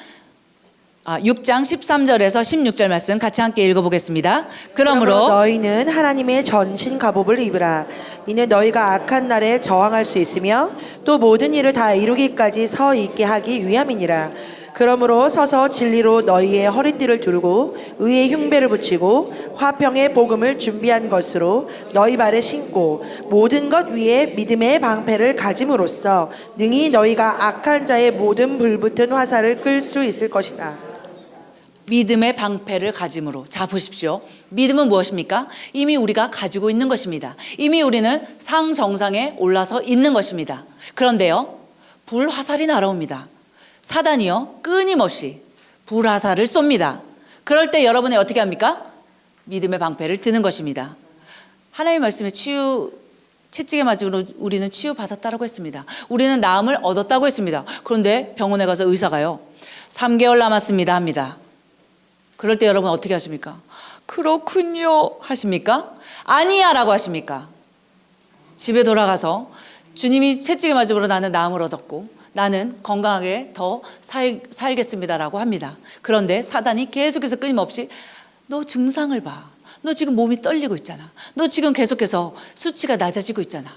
13절에서 16절 말씀 같이 함께 읽어보겠습니다. 그러므로 너희는 하나님의 전신 갑옷을 입으라. 이는 너희가 악한 날에 저항할 수 있으며 또 모든 일을 다 이루기까지 서 있게 하기 위함이니라. 그러므로 서서 진리로 너희의 허리띠를 두르고 의의 흉배를 붙이고 화평의 복음을 준비한 것으로 너희 발에 신고 모든 것 위에 믿음의 방패를 가짐으로써 능히 너희가 악한 자의 모든 불붙은 화살을 끌 수 있을 것이라. 믿음의 방패를 가짐으로. 자, 보십시오. 믿음은 무엇입니까? 이미 우리가 가지고 있는 것입니다. 이미 우리는 상정상에 올라서 있는 것입니다. 그런데요, 불화살이 날아옵니다. 사단이요, 끊임없이 불화살을 쏩니다. 그럴 때 여러분이 어떻게 합니까? 믿음의 방패를 드는 것입니다. 하나님의 말씀에 채찍에 맞으로 우리는 치유받았다고 했습니다. 우리는 나음을 얻었다고 했습니다. 그런데 병원에 가서 의사가요, 3개월 남았습니다 합니다. 그럴 때 여러분 어떻게 하십니까? 그렇군요 하십니까? 아니야 라고 하십니까? 집에 돌아가서 주님이 채찍에 맞음으로 나는 나음을 얻었고 나는 건강하게 더 살겠습니다라고 합니다. 그런데 사단이 계속해서 끊임없이 너 증상을 봐. 너 지금 몸이 떨리고 있잖아. 너 지금 계속해서 수치가 낮아지고 있잖아.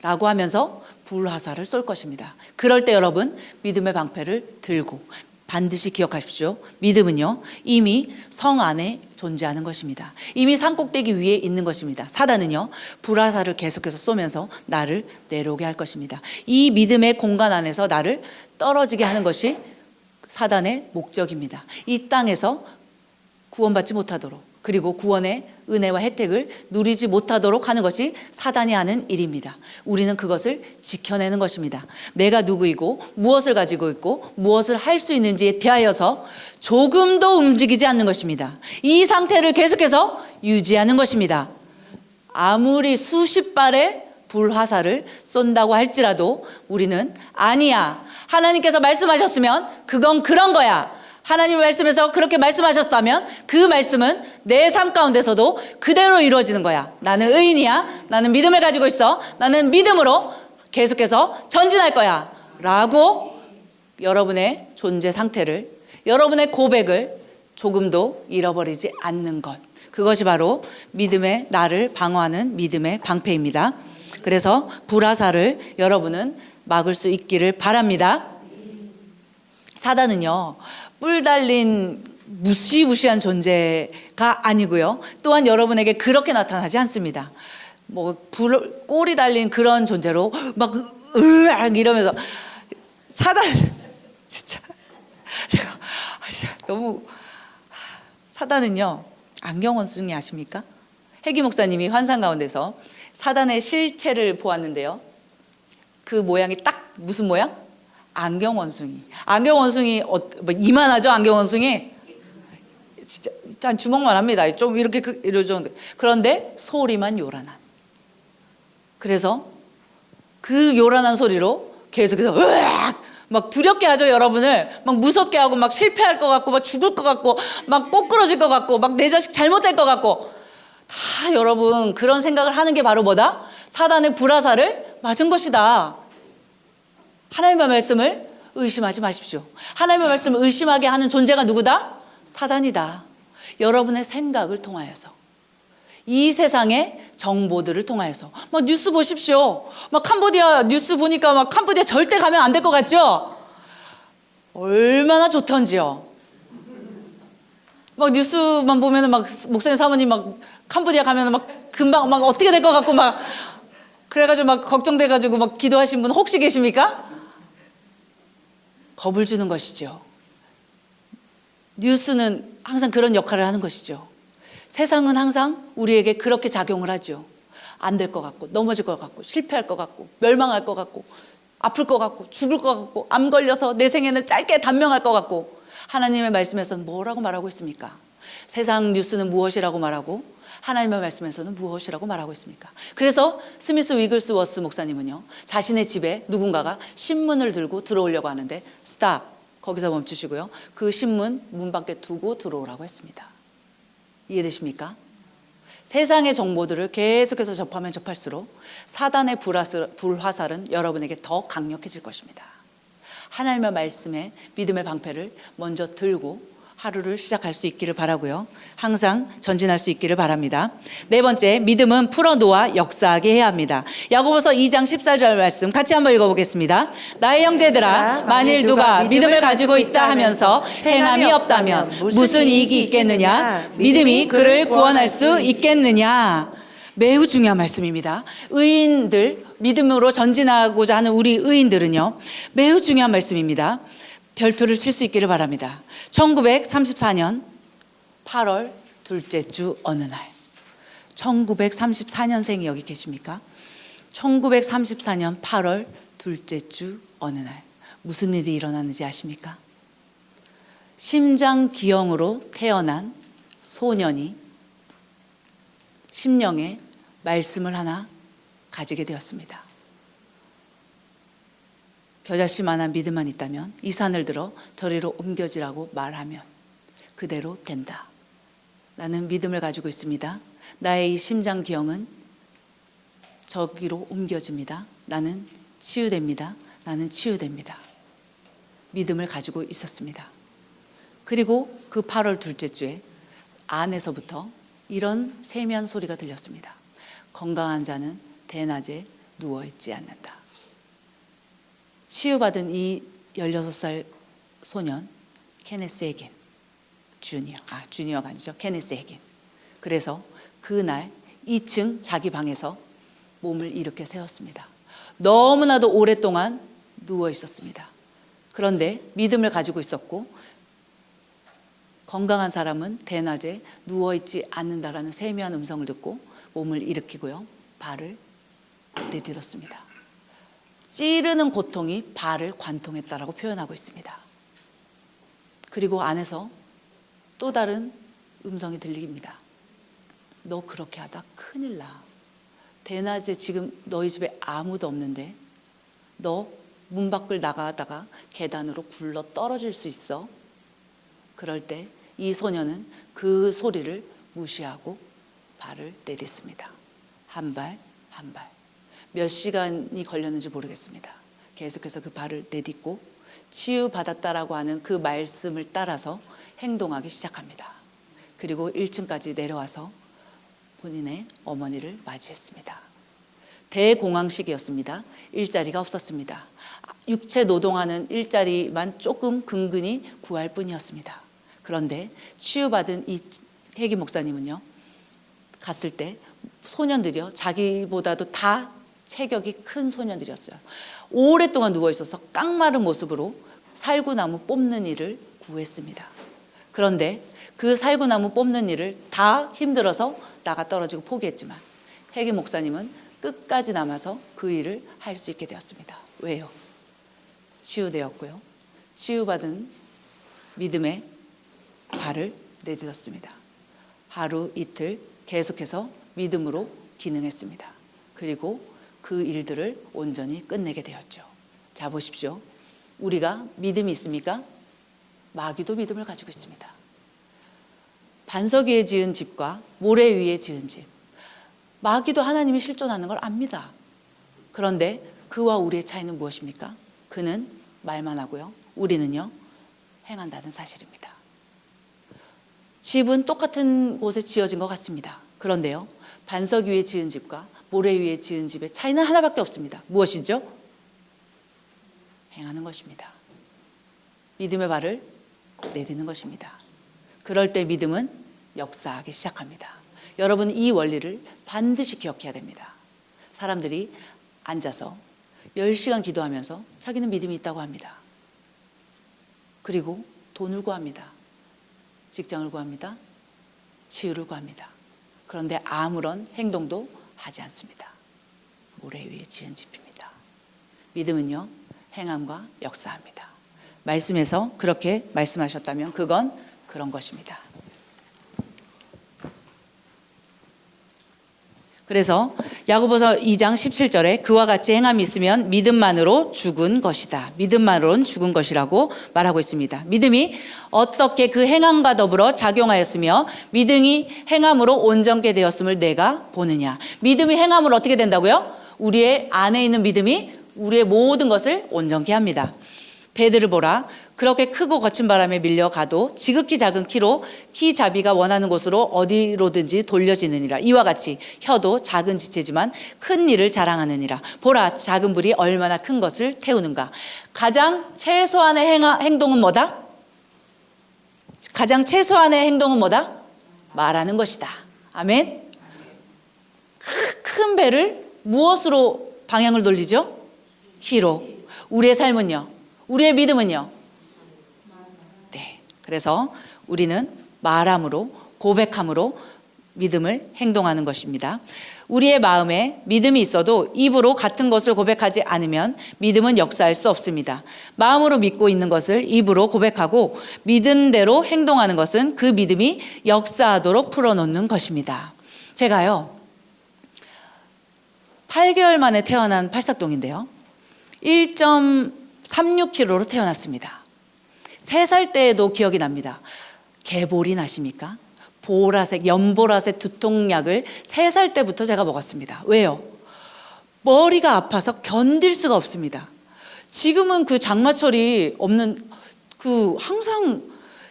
라고 하면서 불화살을 쏠 것입니다. 그럴 때 여러분 믿음의 방패를 들고 반드시 기억하십시오. 믿음은요, 이미 성 안에 존재하는 것입니다. 이미 산꼭대기 위에 있는 것입니다. 사단은요, 불화살을 계속해서 쏘면서 나를 내려오게 할 것입니다. 이 믿음의 공간 안에서 나를 떨어지게 하는 것이 사단의 목적입니다. 이 땅에서 구원받지 못하도록, 그리고 구원의 은혜와 혜택을 누리지 못하도록 하는 것이 사단이 하는 일입니다. 우리는 그것을 지켜내는 것입니다. 내가 누구이고 무엇을 가지고 있고 무엇을 할 수 있는지에 대하여서 조금도 움직이지 않는 것입니다. 이 상태를 계속해서 유지하는 것입니다. 아무리 수십 발의 불화살을 쏜다고 할지라도 우리는 아니야, 하나님께서 말씀하셨으면 그건 그런 거야, 하나님의 말씀에서 그렇게 말씀하셨다면 그 말씀은 내 삶 가운데서도 그대로 이루어지는 거야. 나는 의인이야. 나는 믿음을 가지고 있어. 나는 믿음으로 계속해서 전진할 거야 라고 여러분의 존재 상태를, 여러분의 고백을 조금도 잃어버리지 않는 것, 그것이 바로 믿음의 나를 방어하는 믿음의 방패입니다. 그래서 불화살을 여러분은 막을 수 있기를 바랍니다. 사단은요, 뿔 달린 무시무시한 존재가 아니고요, 또한 여러분에게 그렇게 나타나지 않습니다. 꼬리 달린 그런 존재로 막 으악 이러면서 사단 진짜 제가 너무, 사단은요 안경원숭이 아십니까? 해기 목사님이 환상 가운데서 사단의 실체를 보았는데요, 그 모양이 딱 무슨 모양? 안경원숭이. 안경원숭이 이만하죠? 안경원숭이 진짜 한 주먹만 합니다. 좀 이렇게 이러죠. 그런데 소리만 요란한. 그래서 그 요란한 소리로 계속해서 으악! 막 두렵게 하죠. 여러분을 막 무섭게 하고 막 실패할 것 같고 막 죽을 것 같고 막 꼬꾸러질 것 같고 막 내 자식 잘못될 것 같고 다 여러분 그런 생각을 하는 게 바로 뭐다? 사단의 불화살을 맞은 것이다. 하나님의 말씀을 의심하지 마십시오. 하나님의 말씀을 의심하게 하는 존재가 누구다? 사단이다. 여러분의 생각을 통하여서, 이 세상의 정보들을 통하여서. 막 뉴스 보십시오. 막 캄보디아 뉴스 보니까 막 캄보디아 절대 가면 안 될 것 같죠? 얼마나 좋던지요. 막 뉴스만 보면은 막 목사님 사모님 막 캄보디아 가면은 막 금방 막 어떻게 될 것 같고 막 그래가지고 막 걱정돼가지고 막 기도하신 분 혹시 계십니까? 겁을 주는 것이죠. 뉴스는 항상 그런 역할을 하는 것이죠. 세상은 항상 우리에게 그렇게 작용을 하죠. 안 될 것 같고, 넘어질 것 같고, 실패할 것 같고, 멸망할 것 같고, 아플 것 같고, 죽을 것 같고, 암 걸려서 내 생애는 짧게 단명할 것 같고. 하나님의 말씀에서는 뭐라고 말하고 있습니까? 세상 뉴스는 무엇이라고 말하고 하나님의 말씀에서는 무엇이라고 말하고 있습니까? 그래서 스미스 위글스워스 목사님은요, 자신의 집에 누군가가 신문을 들고 들어오려고 하는데 스탑, 거기서 멈추시고요, 그 신문 문 밖에 두고 들어오라고 했습니다. 이해되십니까? 세상의 정보들을 계속해서 접하면 접할수록 사단의 불화살은 여러분에게 더 강력해질 것입니다. 하나님의 말씀에 믿음의 방패를 먼저 들고 하루를 시작할 수 있기를 바라고요. 항상 전진할 수 있기를 바랍니다. 네 번째, 믿음은 풀어놓아 역사하게 해야 합니다. 야고보서 2장 14절 말씀 같이 한번 읽어보겠습니다. 나의 형제들아, 만일 누가 믿음을 가지고 있다 하면서 행함이 없다면 무슨 이익이 있겠느냐? 믿음이 그를 구원할 수 있겠느냐? 매우 중요한 말씀입니다. 의인들, 믿음으로 전진하고자 하는 우리 의인들은요, 매우 중요한 말씀입니다. 별표를 칠 수 있기를 바랍니다. 1934년 8월 둘째 주 어느 날. 1934년생이 여기 계십니까? 1934년 8월 둘째 주 어느 날. 무슨 일이 일어났는지 아십니까? 심장기형으로 태어난 소년이 심령에 말씀을 하나 가지게 되었습니다. 겨자씨만한 믿음만 있다면 이 산을 들어 저리로 옮겨지라고 말하면 그대로 된다. 나는 믿음을 가지고 있습니다. 나의 이 심장기형은 저기로 옮겨집니다. 나는 치유됩니다. 나는 치유됩니다. 믿음을 가지고 있었습니다. 그리고 그 8월 둘째 주에 안에서부터 이런 세미한 소리가 들렸습니다. 건강한 자는 대낮에 누워있지 않는다. 치유받은 이 16살 소년 케네스 해긴, 주니어가 아니죠. 케네스 해긴. 그래서 그날 2층 자기 방에서 몸을 이렇게 세웠습니다. 너무나도 오랫동안 누워 있었습니다. 그런데 믿음을 가지고 있었고 건강한 사람은 대낮에 누워있지 않는다라는 세미한 음성을 듣고 몸을 일으키고요, 발을 내딛었습니다. 찌르는 고통이 발을 관통했다라고 표현하고 있습니다. 그리고 안에서 또 다른 음성이 들립니다. 너 그렇게 하다 큰일 나. 대낮에 지금 너희 집에 아무도 없는데 너 문 밖을 나가다가 계단으로 굴러 떨어질 수 있어. 그럴 때 이 소녀는 그 소리를 무시하고 발을 내딛습니다. 한 발, 한 발. 몇 시간이 걸렸는지 모르겠습니다. 계속해서 그 발을 내딛고 치유받았다라고 하는 그 말씀을 따라서 행동하기 시작합니다. 그리고 1층까지 내려와서 본인의 어머니를 맞이했습니다. 대공황식이었습니다. 일자리가 없었습니다. 육체 노동하는 일자리만 조금 근근히 구할 뿐이었습니다. 그런데 치유받은 이 해기 목사님은요, 갔을 때 소년들이요, 자기보다도 다 체격이 큰 소년들이었어요. 오랫동안 누워있어서 깡마른 모습으로 살구나무 뽑는 일을 구했습니다. 그런데 그 살구나무 뽑는 일을 다 힘들어서 나가 떨어지고 포기했지만 해기 목사님은 끝까지 남아서 그 일을 할 수 있게 되었습니다. 왜요? 치유되었고요, 치유받은 믿음의 발을 내딛었습니다. 하루 이틀 계속해서 믿음으로 기능했습니다. 그리고 그 일들을 온전히 끝내게 되었죠. 자, 보십시오. 우리가 믿음이 있습니까? 마귀도 믿음을 가지고 있습니다. 반석 위에 지은 집과 모래 위에 지은 집. 마귀도 하나님이 실존하는 걸 압니다. 그런데 그와 우리의 차이는 무엇입니까? 그는 말만 하고요. 우리는요, 행한다는 사실입니다. 집은 똑같은 곳에 지어진 것 같습니다. 그런데요, 반석 위에 지은 집과 모래 위에 지은 집의 차이는 하나밖에 없습니다. 무엇이죠? 행하는 것입니다. 믿음의 발을 내딛는 것입니다. 그럴 때 믿음은 역사하기 시작합니다. 여러분, 이 원리를 반드시 기억해야 됩니다. 사람들이 앉아서 10시간 기도하면서 자기는 믿음이 있다고 합니다. 그리고 돈을 구합니다. 직장을 구합니다. 치유를 구합니다. 그런데 아무런 행동도 하지 않습니다. 모래 위에 지은 집입니다. 믿음은요, 행함과 역사합니다. 말씀에서 그렇게 말씀하셨다면 그건 그런 것입니다. 그래서 야고보서 2장 17절에 그와 같이 행함이 있으면 믿음만으로 죽은 것이다. 믿음만으로는 죽은 것이라고 말하고 있습니다. 믿음이 어떻게 그 행함과 더불어 작용하였으며 믿음이 행함으로 온전케 되었음을 내가 보느냐. 믿음이 행함으로 어떻게 된다고요? 우리의 안에 있는 믿음이 우리의 모든 것을 온전케 합니다. 배들을 보라. 그렇게 크고 거친 바람에 밀려가도 지극히 작은 키로 키잡이가 원하는 곳으로 어디로든지 돌려지느니라. 이와 같이 혀도 작은 지체지만 큰 일을 자랑하느니라. 보라, 작은 불이 얼마나 큰 것을 태우는가. 가장 최소한의 행동은 뭐다? 가장 최소한의 행동은 뭐다? 말하는 것이다. 아멘. 큰 배를 무엇으로 방향을 돌리죠? 키로. 우리의 삶은요? 우리의 믿음은요? 네. 그래서 우리는 말함으로, 고백함으로 믿음을 행동하는 것입니다. 우리의 마음에 믿음이 있어도 입으로 같은 것을 고백하지 않으면 믿음은 역사할 수 없습니다. 마음으로 믿고 있는 것을 입으로 고백하고 믿음대로 행동하는 것은 그 믿음이 역사하도록 풀어놓는 것입니다. 제가요, 8개월 만에 태어난 팔삭동인데요. 1.36kg로 태어났습니다. 3살 때에도 기억이 납니다. 개보리 나십니까? 보라색, 연보라색 두통약을 3살 때부터 제가 먹었습니다. 왜요? 머리가 아파서 견딜 수가 없습니다. 지금은 그 장마철이 없는, 항상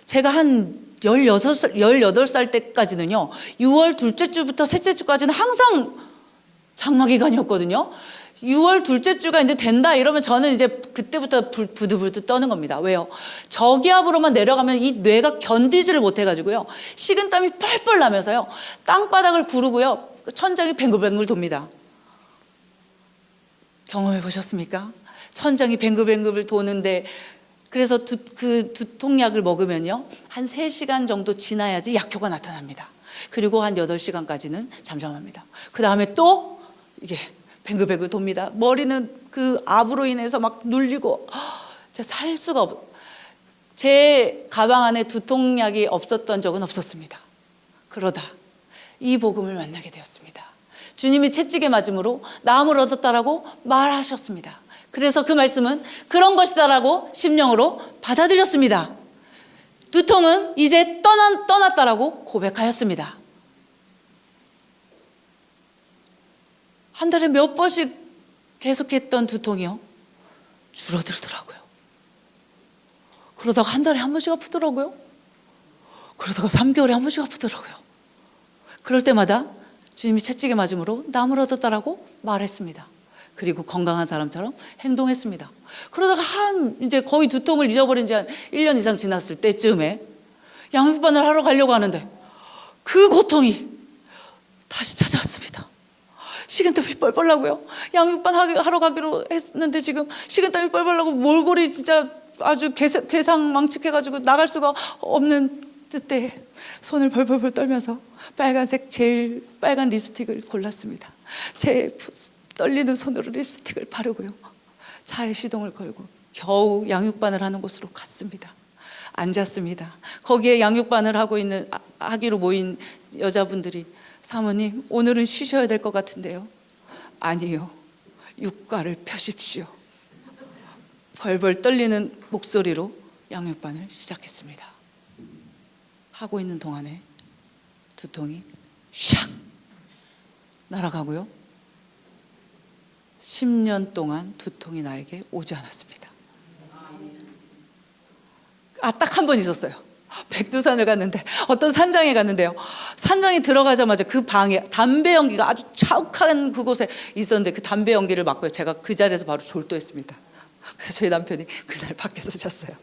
제가 한 18살 때까지는요, 6월 둘째 주부터 셋째 주까지는 항상 장마 기간이었거든요. 6월 둘째 주가 이제 된다 이러면 저는 이제 그때부터 부들부들 떠는 겁니다. 왜요? 저기압으로만 내려가면 이 뇌가 견디지를 못해가지고요. 식은땀이 뻘뻘 나면서요. 땅바닥을 구르고요. 천장이 뱅글뱅글 돕니다. 경험해 보셨습니까? 천장이 뱅글뱅글 도는데, 그래서 그 두통약을 먹으면요. 한 3시간 정도 지나야지 약효가 나타납니다. 그리고 한 8시간까지는 잠잠합니다. 그 다음에 또 이게 뱅글뱅글 돕니다. 머리는 그 압으로 인해서 막 눌리고 제가 살 수가 제 가방 안에 두통약이 없었던 적은 없었습니다. 그러다 이 복음을 만나게 되었습니다. 주님이 채찍에 맞음으로 나음을 얻었다라고 말하셨습니다. 그래서 그 말씀은 그런 것이다라고 심령으로 받아들였습니다. 두통은 이제 떠났다라고 고백하였습니다. 한 달에 몇 번씩 계속했던 두통이요, 줄어들더라고요. 그러다가 한 달에 한 번씩 아프더라고요. 그러다가 3개월에 한 번씩 아프더라고요. 그럴 때마다 주님이 채찍에 맞음으로 나음을 얻었다라고 말했습니다. 그리고 건강한 사람처럼 행동했습니다. 그러다가 이제 거의 두통을 잊어버린 지 한 1년 이상 지났을 때쯤에 양육반을 하러 가려고 하는데 그 고통이 다시 찾아왔습니다. 식은땀이 뻘뻘 나고요. 양육반 하러 가기로 했는데 지금 식은땀이 뻘뻘 나고 몰골이 진짜 아주 괴상망측해가지고 나갈 수가 없는 때 손을 벌벌벌 떨면서 제일 빨간 립스틱을 골랐습니다. 제 떨리는 손으로 립스틱을 바르고요. 차에 시동을 걸고 겨우 양육반을 하는 곳으로 갔습니다. 앉았습니다. 거기에 양육반을 하기로 모인 여자분들이, 사모님, 오늘은 쉬셔야 될 것 같은데요. 아니요, 육가를 펴십시오. 벌벌 떨리는 목소리로 양육반을 시작했습니다. 하고 있는 동안에 두통이 샥 날아가고요. 10년 동안 두통이 나에게 오지 않았습니다. 딱 한 번 있었어요. 백두산을 갔는데 어떤 산장에 갔는데요. 산장에 들어가자마자 그 방에 담배 연기가 아주 자욱한 그곳에 있었는데 그 담배 연기를 맡고요. 제가 그 자리에서 바로 졸도했습니다. 그래서 저희 남편이 그날 밖에서 잤어요.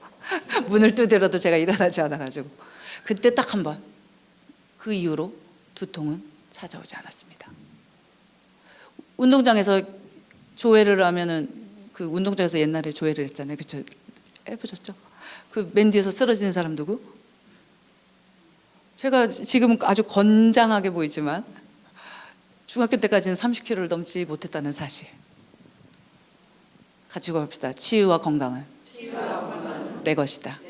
문을 두드려도 제가 일어나지 않아가지고 그때 딱 한 번. 그 이후로 두통은 찾아오지 않았습니다. 운동장에서 조회를 하면은 그 운동장에서 옛날에 조회를 했잖아요. 그쵸? 해보셨죠? 그 맨 뒤에서 쓰러지는 사람 누구? 제가 지금은 아주 건장하게 보이지만 중학교 때까지는 30kg를 넘지 못했다는 사실. 같이 고합시다. 치유와 건강은 내 것이다.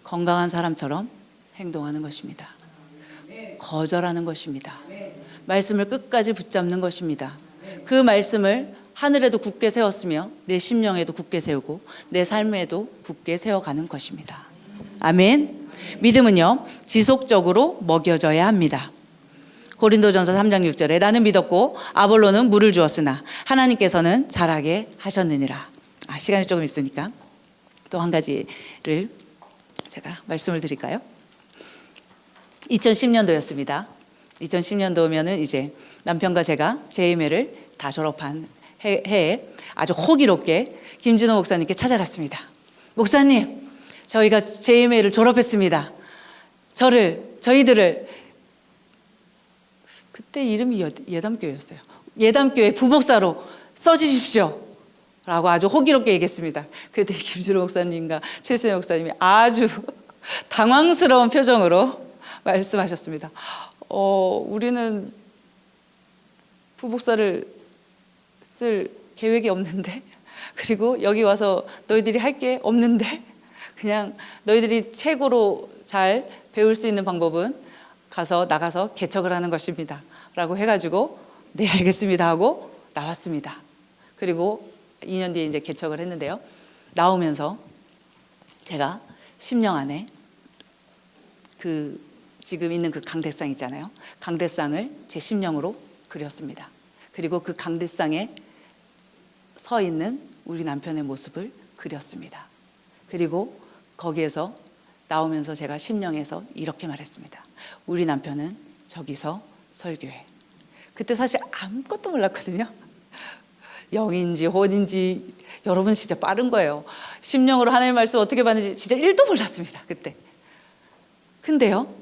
건강한 사람처럼 행동하는 것입니다. 거절하는 것입니다. 말씀을 끝까지 붙잡는 것입니다. 그 말씀을 하늘에도 굳게 세웠으며 내 심령에도 굳게 세우고 내 삶에도 굳게 세워가는 것입니다. 아멘. 믿음은요, 지속적으로 먹여져야 합니다. 고린도전서 3장 6절에 나는 믿었고 아볼로는 물을 주었으나 하나님께서는 자라게 하셨느니라. 시간이 조금 있으니까 또 한 가지를 제가 말씀을 드릴까요? 2010년도였습니다. 2010년도면은 이제 남편과 제가 JMA를 다 졸업한 해에 아주 호기롭게 김진호 목사님께 찾아갔습니다. 목사님, 저희가 JMA를 졸업했습니다. 저희들을 그때 이름이 예담교회였어요. 예담교회 부목사로 써주십시오 라고 아주 호기롭게 얘기했습니다. 그랬더니 김진호 목사님과 최수영 목사님이 아주 당황스러운 표정으로 말씀하셨습니다. 우리는 부목사를 쓸 계획이 없는데, 그리고 여기 와서 너희들이 할 게 없는데, 그냥 너희들이 최고로 잘 배울 수 있는 방법은 나가서 개척을 하는 것입니다 라고 해가지고 네 알겠습니다 하고 나왔습니다. 그리고 2년 뒤에 이제 개척을 했는데요. 나오면서 제가 심령 안에 그 지금 있는 그 강대상 있잖아요. 강대상을 제 심령으로 그렸습니다. 그리고 그 강대상에 서 있는 우리 남편의 모습을 그렸습니다. 그리고 거기에서 나오면서 제가 심령에서 이렇게 말했습니다. 우리 남편은 저기서 설교해. 그때 사실 아무것도 몰랐거든요. 영인지 혼인지. 여러분 진짜 빠른 거예요. 심령으로 하나님의 말씀 어떻게 받는지 진짜 1도 몰랐습니다. 그때. 근데요,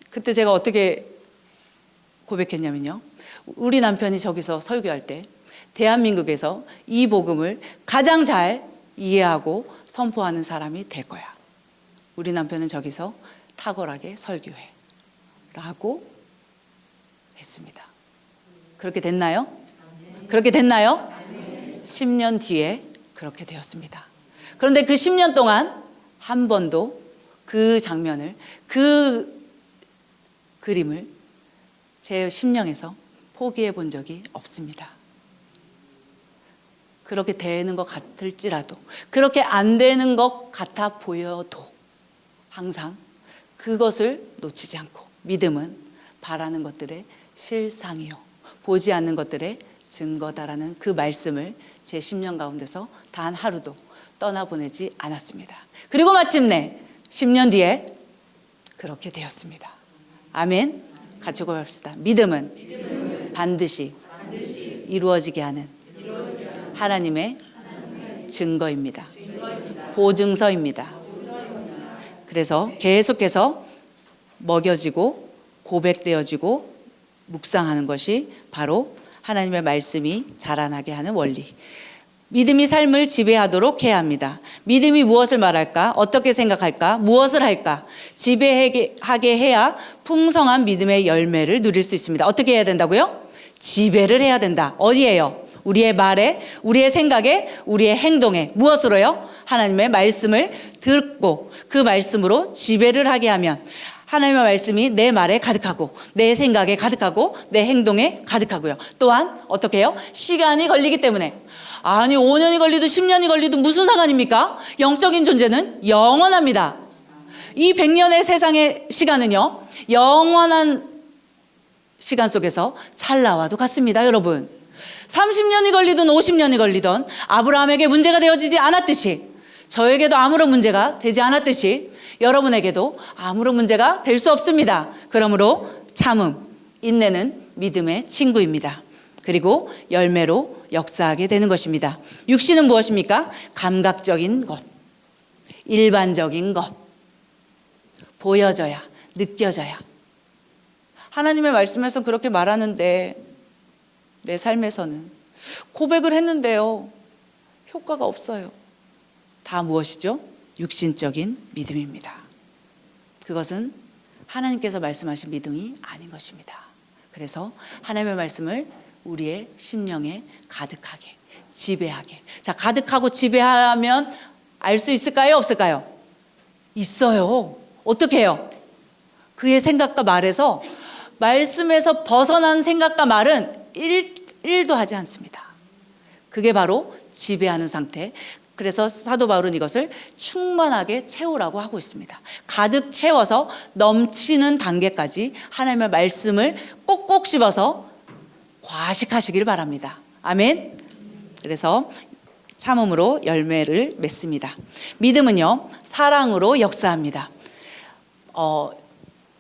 그때 제가 어떻게 고백했냐면요, 우리 남편이 저기서 설교할 때 대한민국에서 이 복음을 가장 잘 이해하고 선포하는 사람이 될 거야. 우리 남편은 저기서 탁월하게 설교해 라고 했습니다. 그렇게 됐나요? 그렇게 됐나요? 10년 뒤에 그렇게 되었습니다. 그런데 그 10년 동안 한 번도 그 장면을, 그 그림을 제 심령에서 포기해 본 적이 없습니다. 그렇게 되는 것 같을지라도, 그렇게 안 되는 것 같아 보여도 항상 그것을 놓치지 않고, 믿음은 바라는 것들의 실상이요 보지 않는 것들의 증거다라는 그 말씀을 제 심령 가운데서 단 하루도 떠나보내지 않았습니다. 그리고 마침내 10년 뒤에 그렇게 되었습니다. 아멘. 같이 고백합시다. 믿음은 반드시 이루어지게 하는 하나님의 증거입니다. 보증서입니다. 그래서 계속해서 먹여지고 고백되어지고 묵상하는 것이 바로 하나님의 말씀이 자라나게 하는 원리. 믿음이 삶을 지배하도록 해야 합니다. 믿음이 무엇을 말할까? 어떻게 생각할까? 무엇을 할까? 지배하게 해야 풍성한 믿음의 열매를 누릴 수 있습니다. 어떻게 해야 된다고요? 지배를 해야 된다. 어디에요? 우리의 말에, 우리의 생각에, 우리의 행동에. 무엇으로요? 하나님의 말씀을 듣고 그 말씀으로 지배를 하게 하면 하나님의 말씀이 내 말에 가득하고 내 생각에 가득하고 내 행동에 가득하고요. 또한 어떻게 해요? 시간이 걸리기 때문에. 아니 5년이 걸리든 10년이 걸리든 무슨 상관입니까? 영적인 존재는 영원합니다. 이 100년의 세상의 시간은요, 영원한 시간 속에서 찰나와도 같습니다. 여러분 30년이 걸리든 50년이 걸리든 아브라함에게 문제가 되어지지 않았듯이, 저에게도 아무런 문제가 되지 않았듯이 여러분에게도 아무런 문제가 될 수 없습니다. 그러므로 참음, 인내는 믿음의 친구입니다. 그리고 열매로 역사하게 되는 것입니다. 육신은 무엇입니까? 감각적인 것, 일반적인 것, 보여져야, 느껴져야. 하나님의 말씀에서 그렇게 말하는데 내 삶에서는 고백을 했는데요, 효과가 없어요. 다 무엇이죠? 육신적인 믿음입니다. 그것은 하나님께서 말씀하신 믿음이 아닌 것입니다. 그래서 하나님의 말씀을 우리의 심령에 가득하게, 지배하게. 자, 가득하고 지배하면 알 수 있을까요? 없을까요? 있어요. 어떻게 해요? 그의 생각과 말에서, 말씀에서 벗어난 생각과 말은 1도 하지 않습니다. 그게 바로 지배하는 상태. 그래서 사도 바울은 이것을 충만하게 채우라고 하고 있습니다. 가득 채워서 넘치는 단계까지 하나님의 말씀을 꼭꼭 씹어서 과식하시길 바랍니다. 아멘. 그래서 참음으로 열매를 맺습니다. 믿음은요, 사랑으로 역사합니다.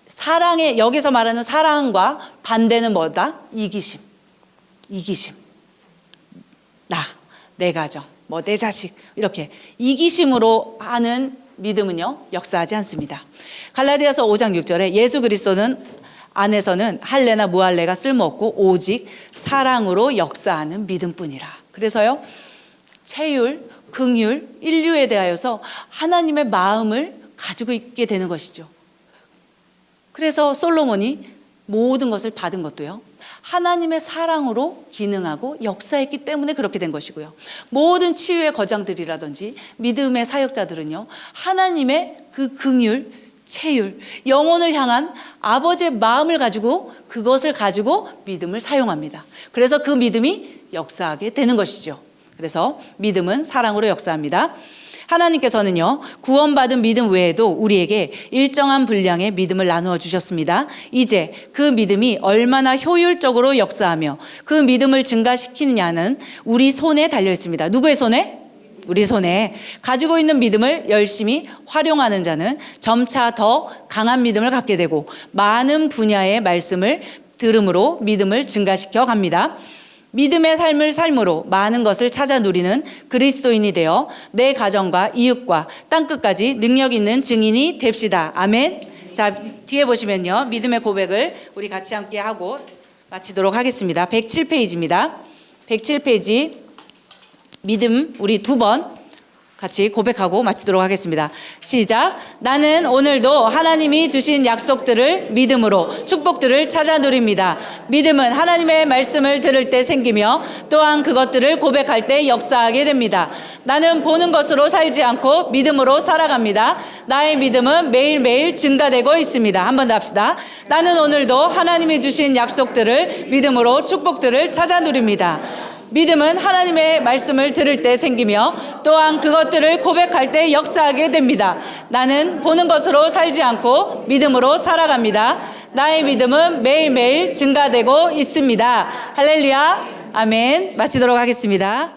사랑의, 여기서 말하는 사랑과 반대는 뭐다? 이기심. 내 가정, 내 자식, 이렇게 이기심으로 하는 믿음은요, 역사하지 않습니다. 갈라디아서 5장 6절에 예수 그리스도는 안에서는 할례나 무할례가 쓸모없고 오직 사랑으로 역사하는 믿음뿐이라. 그래서요, 체율, 긍휼, 인류에 대하여서 하나님의 마음을 가지고 있게 되는 것이죠. 그래서 솔로몬이 모든 것을 받은 것도요, 하나님의 사랑으로 기능하고 역사했기 때문에 그렇게 된 것이고요. 모든 치유의 거장들이라든지 믿음의 사역자들은요, 하나님의 그 긍휼, 체율, 영혼을 향한 아버지의 마음을 가지고, 그것을 가지고 믿음을 사용합니다. 그래서 그 믿음이 역사하게 되는 것이죠. 그래서 믿음은 사랑으로 역사합니다. 하나님께서는요, 구원받은 믿음 외에도 우리에게 일정한 분량의 믿음을 나누어 주셨습니다. 이제 그 믿음이 얼마나 효율적으로 역사하며 그 믿음을 증가시키느냐는 우리 손에 달려 있습니다. 누구의 손에? 우리 손에. 가지고 있는 믿음을 열심히 활용하는 자는 점차 더 강한 믿음을 갖게 되고 많은 분야의 말씀을 들음으로 믿음을 증가시켜 갑니다. 믿음의 삶을 삶으로 많은 것을 찾아 누리는 그리스도인이 되어 내 가정과 이웃과 땅끝까지 능력 있는 증인이 됩시다. 아멘. 자, 뒤에 보시면요, 믿음의 고백을 우리 같이 함께 하고 마치도록 하겠습니다. 107페이지입니다. 107페이지 믿음 우리 2번 같이 고백하고 마치도록 하겠습니다. 시작. 나는 오늘도 하나님이 주신 약속들을 믿음으로 축복들을 찾아 누립니다. 믿음은 하나님의 말씀을 들을 때 생기며 또한 그것들을 고백할 때 역사하게 됩니다. 나는 보는 것으로 살지 않고 믿음으로 살아갑니다. 나의 믿음은 매일매일 증가되고 있습니다. 한 번 더 합시다. 나는 오늘도 하나님이 주신 약속들을 믿음으로 축복들을 찾아 누립니다. 믿음은 하나님의 말씀을 들을 때 생기며 또한 그것들을 고백할 때 역사하게 됩니다. 나는 보는 것으로 살지 않고 믿음으로 살아갑니다. 나의 믿음은 매일매일 증가되고 있습니다. 할렐루야. 아멘. 마치도록 하겠습니다.